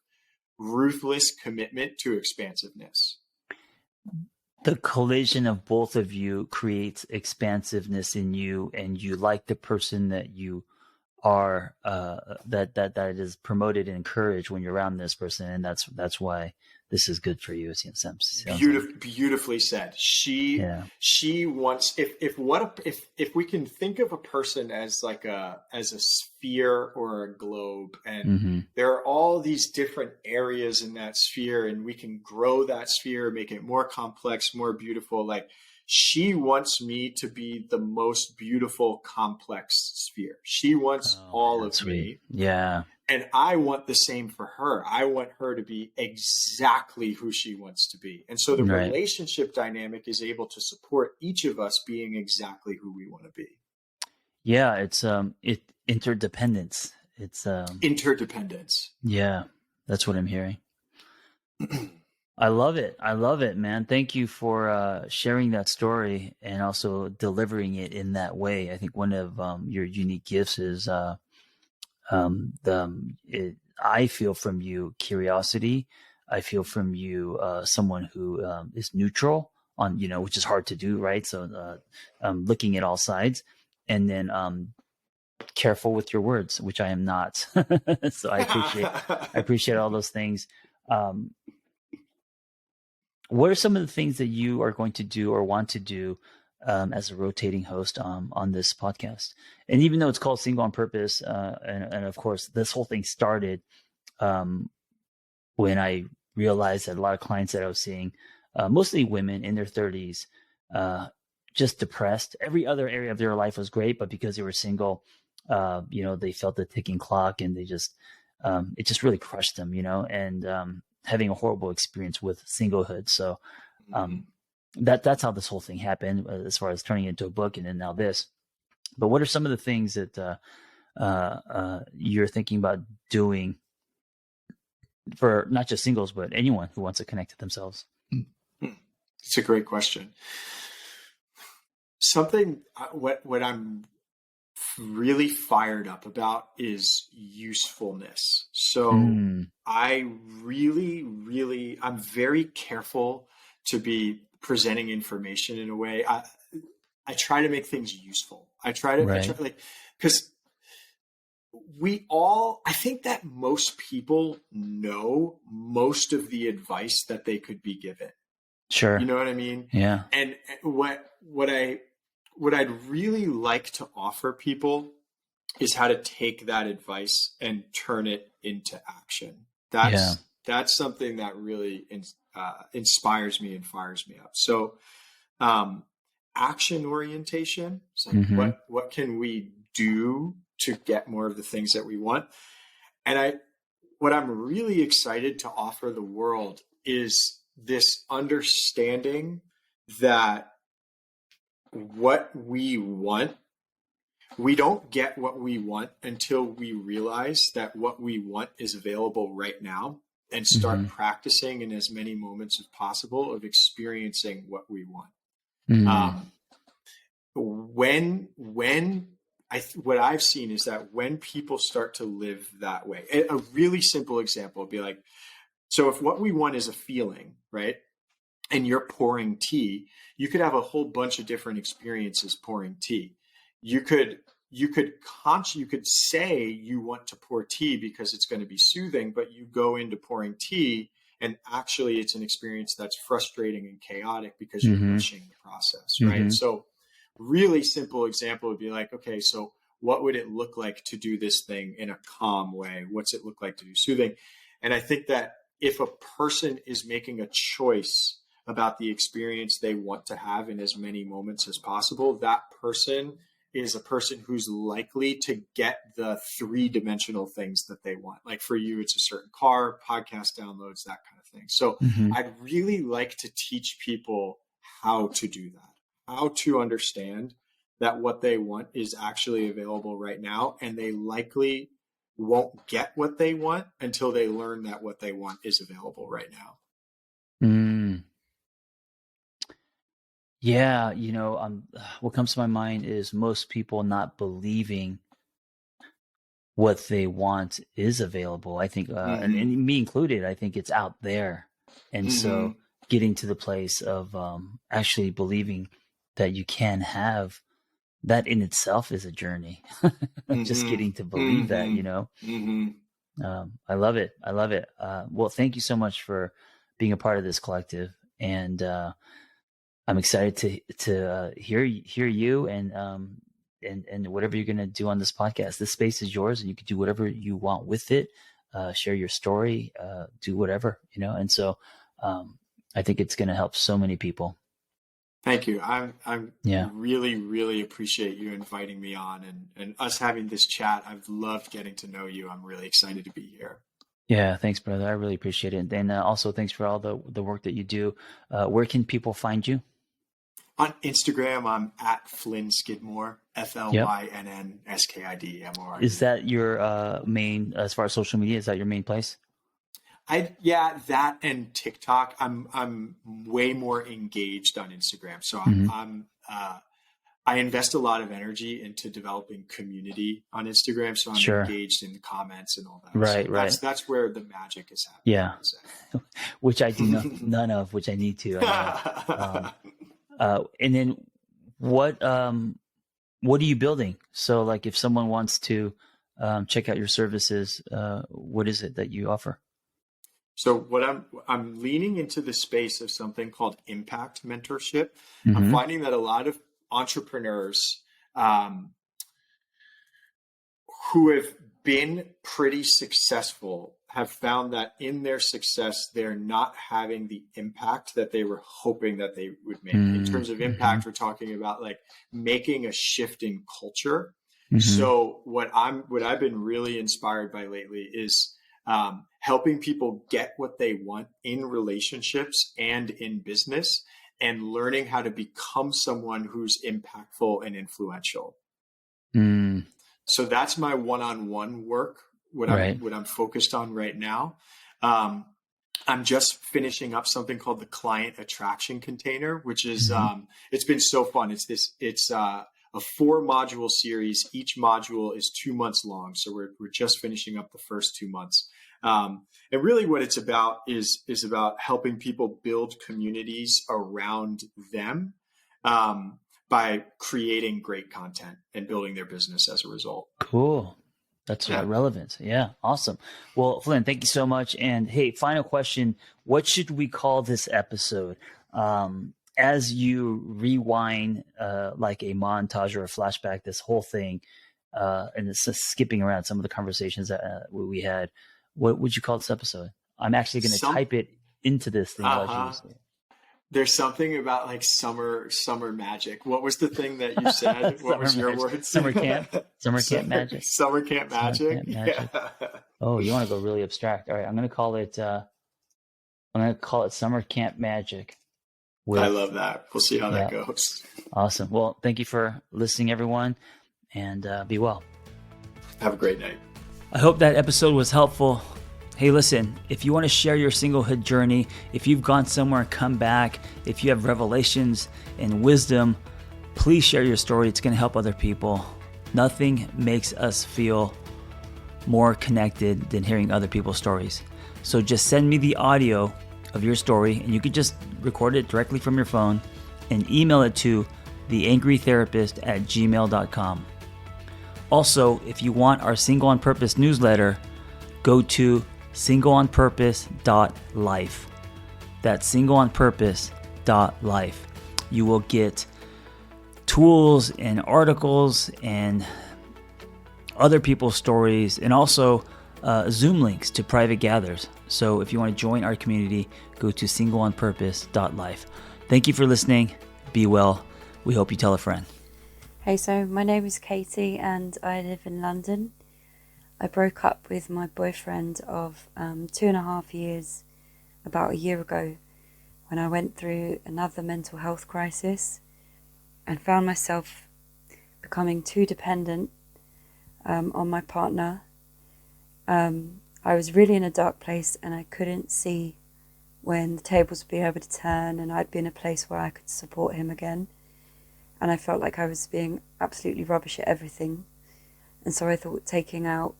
ruthless commitment to expansiveness. The collision of both of you creates expansiveness in you, and you like the person that you are, that is promoted and encouraged when you're around this person, and that's why this is good for you. It sounds like. Beautifully said. Yeah. She wants if we can think of a person as like as a sphere or a globe, and Hmm. there are all these different areas in that sphere, and we can grow that sphere, make it more complex, more beautiful. Like she wants me to be the most beautiful, complex sphere. She wants Oh all man, of sweet. me. Yeah. And I want the same for her. I want her to be exactly who she wants to be. And so the Right. relationship dynamic is able to support each of us being exactly who we want to be. Yeah. It interdependence. It's Interdependence. yeah. That's what I'm hearing. I love it. I love it, man. Thank you for sharing that story and also delivering it in that way. I think one of your unique gifts is I feel from you curiosity. I feel from you someone who is neutral on, which is hard to do, right? So looking at all sides, and then careful with your words, which I am not. So I appreciate all those things. Um, what are some of the things that you are going to do or want to do as a rotating host on this podcast? And even though it's called Single on Purpose, and of course, this whole thing started um, when I realized that a lot of clients that I was seeing, mostly women in their 30s, just depressed. Every other area of their life was great, but because they were single, they felt the ticking clock, and it just really crushed them, and having a horrible experience with singlehood. So um, that's how this whole thing happened, as far as turning it into a book, and then now this. But what are some of the things that you're thinking about doing for not just singles, but anyone who wants to connect to themselves? It's a great question. Something what I'm really fired up about is usefulness. So Mm, I'm very careful to be presenting information in a way. I try to make things useful. I try right. like, because I think that most people know most of the advice that they could be given. You Sure. know what I mean? Yeah. And what I'd really like to offer people is how to take that advice and turn it into action. Yeah. That's something that really inspires me and fires me up. So, um, action orientation. It's like, Mm-hmm. what can we do to get more of the things that we want? And what I'm really excited to offer the world is this understanding that what we want, we don't get what we want until we realize that what we want is available right now, and start Mm-hmm. practicing in as many moments as possible of experiencing what we want. Mm-hmm. Um, what I've seen is that when people start to live that way, a really simple example would be like, so if what we want is a feeling, right? And you're pouring tea, you could have a whole bunch of different experiences pouring tea. You could you could say you want to pour tea because it's going to be soothing, but you go into pouring tea and actually it's an experience that's frustrating and chaotic because you're Mm-hmm. rushing the process, right? Mm-hmm. So really simple example would be like, okay, so what would it look like to do this thing in a calm way? What's it look like to do soothing? And I think that if a person is making a choice about the experience they want to have in as many moments as possible, that person is a person who's likely to get the three-dimensional things that they want. Like for you, it's a certain car, podcast downloads, that kind of thing. So Mm-hmm. I'd really like to teach people how to do that, how to understand that what they want is actually available right now, and they likely won't get what they want until they learn that what they want is available right now. Mm. Yeah, what comes to my mind is most people not believing what they want is available. I think, Mm-hmm. and me included, I think it's out there. And Mm-hmm. so getting to the place of actually believing that you can have that in itself is a journey. Just Mm-hmm. getting to believe that, Mm-hmm. Mm-hmm. I love it. I love it. Well, thank you so much for being a part of this collective. And I'm excited to hear you and whatever you're gonna do on this podcast. This space is yours, and you can do whatever you want with it. Share your story, do whatever, And so, I think it's gonna help so many people. Thank you. I'm Yeah, really, really appreciate you inviting me on, and us having this chat. I've loved getting to know you. I'm really excited to be here. yeah. Thanks, brother. I really appreciate it. And also, thanks for all the work that you do. Where can people find you? On Instagram, I'm at Flynn Skidmore, Yep. Is FLYNN SKIDMORE. that your main, as far as social media? Is that your main place? Yeah, that and TikTok. I'm way more engaged on Instagram. So Hmm. I invest a lot of energy into developing community on Instagram. So I'm Sure. engaged in the comments and all that. So Right. Right. that's where the magic is happening, Yeah. I would say. Which I do none of, which I need to. I know. Um, and then what are you building? So like if someone wants to check out your services, what is it that you offer? So what I'm leaning into the space of something called impact mentorship. I'm Mm-hmm. finding that a lot of entrepreneurs um, who have been pretty successful have found that in their success, they're not having the impact that they were hoping that they would make. In terms of Mm-hmm. impact, we're talking about like making a shift in culture. Mm-hmm. So what I've been really inspired by lately is helping people get what they want in relationships and in business, and learning how to become someone who's impactful and influential. Mm. So that's my one-on-one work. Right. What I'm focused on right now. Um, I'm just finishing up something called the client attraction container, which is Mm-hmm. it's been so fun. It's a 4 module series. Each module is 2 months long, so we're just finishing up the first 2 months. And really, what it's about is about helping people build communities around them. By creating great content and building their business as a result. Cool. That's Yeah. relevant. Yeah. Awesome. Well, Flynn, thank you so much. And hey, final question. What should we call this episode? As you rewind, like a montage or a flashback, this whole thing, and it's just skipping around some of the conversations that we had, what would you call this episode? I'm actually going to Some type it into this thing while you uh-huh. say it. There's something about like summer magic. What was the thing that you said? What Summer was your magic. words? Summer camp magic. Summer camp Summer magic. camp magic. Yeah. Oh, you want to go really abstract? All right, I'm gonna call it summer camp magic. I With love that. We'll see how that Yeah, goes. awesome. Well, thank you for listening, everyone, and be well. Have a great night. I hope that episode was helpful. Hey, listen, if you want to share your singlehood journey, if you've gone somewhere and come back, if you have revelations and wisdom, please share your story. It's going to help other people. Nothing makes us feel more connected than hearing other people's stories. So just send me the audio of your story, and you can just record it directly from your phone and email it to theangrytherapist@gmail.com. Also, if you want our Single on Purpose newsletter, go to singleonpurpose.life. That's singleonpurpose.life. You will get tools and articles and other people's stories, and also Zoom links to private gathers. So if you want to join our community, go to singleonpurpose.life. Thank you for listening. Be well. We hope you tell a friend. Hey, so my name is Katie and I live in London. I broke up with my boyfriend of 2.5 years about a year ago when I went through another mental health crisis and found myself becoming too dependent on my partner. I was really in a dark place and I couldn't see when the tables would be able to turn and I'd be in a place where I could support him again. And I felt like I was being absolutely rubbish at everything. And so I thought taking out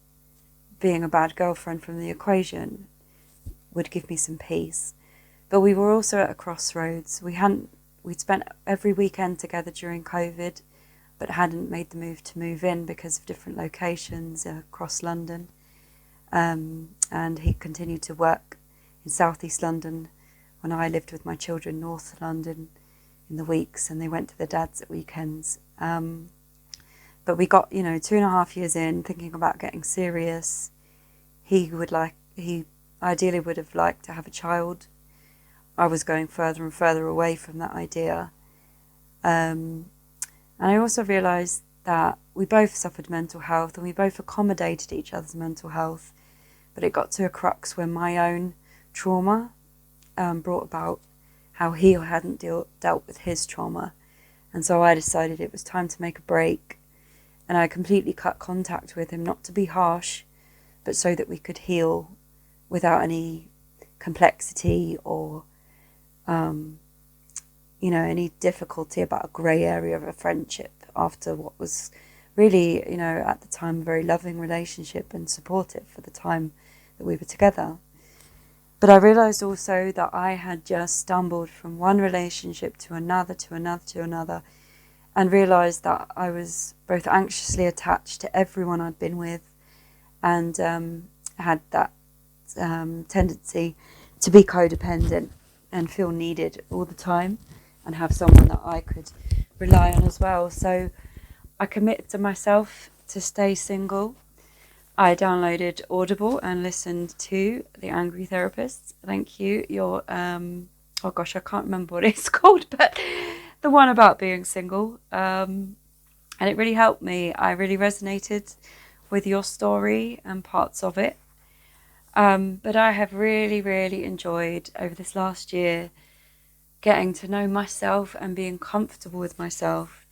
being a bad girlfriend from the equation would give me some peace. But we were also at a crossroads. We'd spent every weekend together during COVID, but hadn't made the move to move in because of different locations across London. And he continued to work in Southeast London when I lived with my children North London in the weeks, and they went to their dads at weekends. But we got, 2.5 years in, thinking about getting serious. He ideally would have liked to have a child. I was going further and further away from that idea. And I also realised that we both suffered mental health and we both accommodated each other's mental health. But it got to a crux where my own trauma brought about how he hadn't dealt with his trauma. And so I decided it was time to make a break. And I completely cut contact with him, not to be harsh, but so that we could heal without any complexity or, any difficulty about a grey area of a friendship after what was really, at the time, a very loving relationship and supportive for the time that we were together. But I realised also that I had just stumbled from one relationship to another, and realised that I was both anxiously attached to everyone I'd been with and had that tendency to be codependent and feel needed all the time and have someone that I could rely on as well. So I committed to myself to stay single. I downloaded Audible and listened to The Angry Therapist. Thank you. Your I can't remember what it's called, but the one about being single. And it really helped me. I really resonated with your story and parts of it. But I have really, really enjoyed over this last year getting to know myself and being comfortable with myself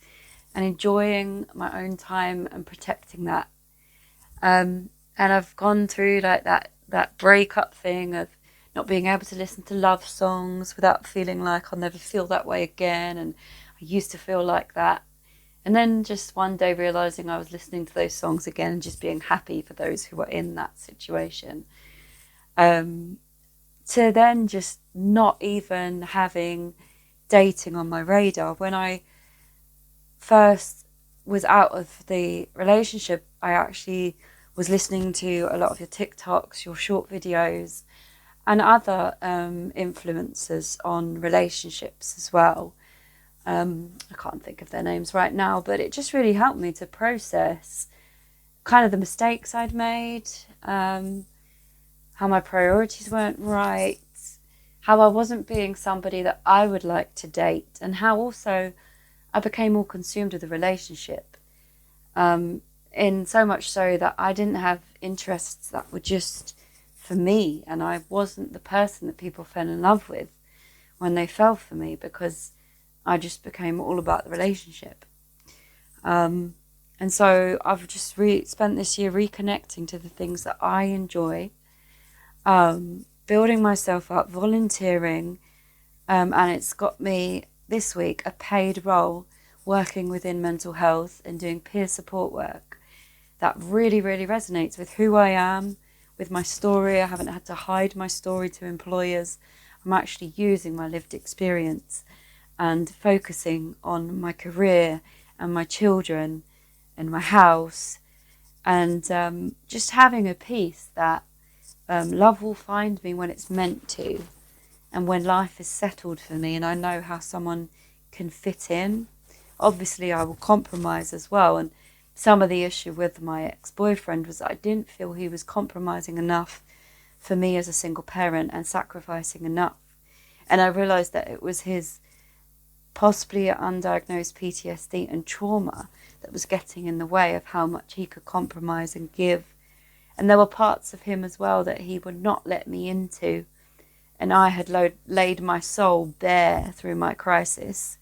and enjoying my own time and protecting that. And I've gone through like that breakup thing of not being able to listen to love songs without feeling like I'll never feel that way again. And I used to feel like that. And then just one day realising I was listening to those songs again and just being happy for those who were in that situation. To then just not even having dating on my radar. When I first was out of the relationship, I actually was listening to a lot of your TikToks, your short videos, and other influencers on relationships as well. I can't think of their names right now, but it just really helped me to process kind of the mistakes I'd made, how my priorities weren't right, how I wasn't being somebody that I would like to date, and how also I became more consumed with the relationship. In so much so that I didn't have interests that were just for me, and I wasn't the person that people fell in love with when they fell for me, because I just became all about the relationship. And so I've just spent this year reconnecting to the things that I enjoy, building myself up, volunteering, and it's got me this week a paid role working within mental health and doing peer support work that really, really resonates with who I am, with my story. I haven't had to hide my story to employers. I'm actually using my lived experience and focusing on my career and my children and my house, and just having a peace that love will find me when it's meant to, and when life is settled for me and I know how someone can fit in. Obviously I will compromise as well, and some of the issue with my ex-boyfriend was that I didn't feel he was compromising enough for me as a single parent and sacrificing enough. And I realised that it was his possibly undiagnosed PTSD and trauma that was getting in the way of how much he could compromise and give. And there were parts of him as well that he would not let me into. And I had laid my soul bare through my crisis.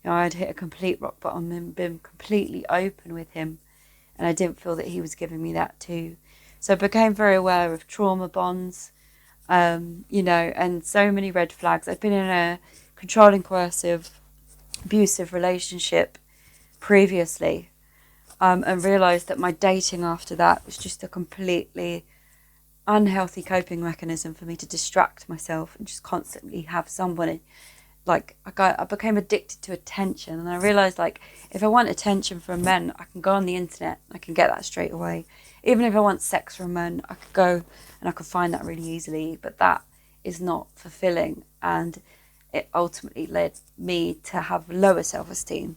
I had hit a complete rock bottom and been completely open with him. And I didn't feel that he was giving me that too. So I became very aware of trauma bonds, and so many red flags. I'd been in a controlling, coercive, abusive relationship previously, and realised that my dating after that was just a completely unhealthy coping mechanism for me to distract myself and just constantly have somebody. I became addicted to attention, and I realised if I want attention from men, I can go on the internet, I can get that straight away. Even if I want sex from men, I could go and I could find that really easily, but that is not fulfilling, and it ultimately led me to have lower self-esteem.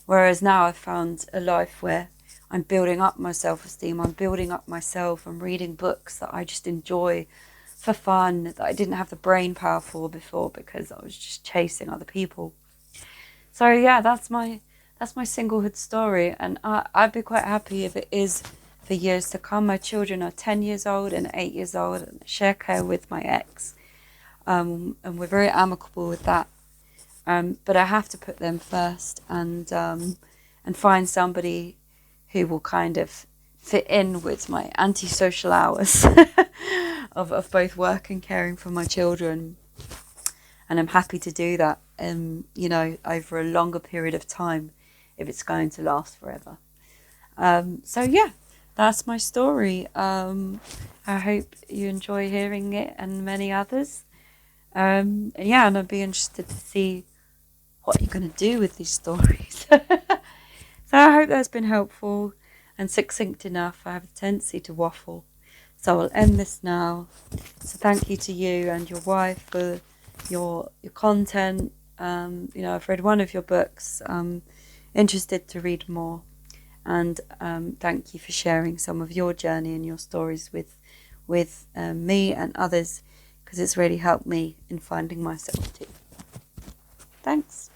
Whereas now I've found a life where I'm building up my self-esteem, I'm building up myself, I'm reading books that I just enjoy for fun, that I didn't have the brain power for before because I was just chasing other people. So yeah, that's my singlehood story, and I'd be quite happy if it is for years to come. My children are 10 years old and 8 years old, and I share care with my ex, and we're very amicable with that. But I have to put them first, and find somebody who will kind of fit in with my antisocial hours of both work and caring for my children. And I'm happy to do that, over a longer period of time if it's going to last forever. So yeah, that's my story. I hope you enjoy hearing it, and many others. And I'd be interested to see what you're going to do with these stories. So I hope that's been helpful and succinct enough. I have a tendency to waffle, so I'll end this now. So thank you to you and your wife for your content. I've read one of your books. Interested to read more, and thank you for sharing some of your journey and your stories with me and others, because it's really helped me in finding myself too. Thanks.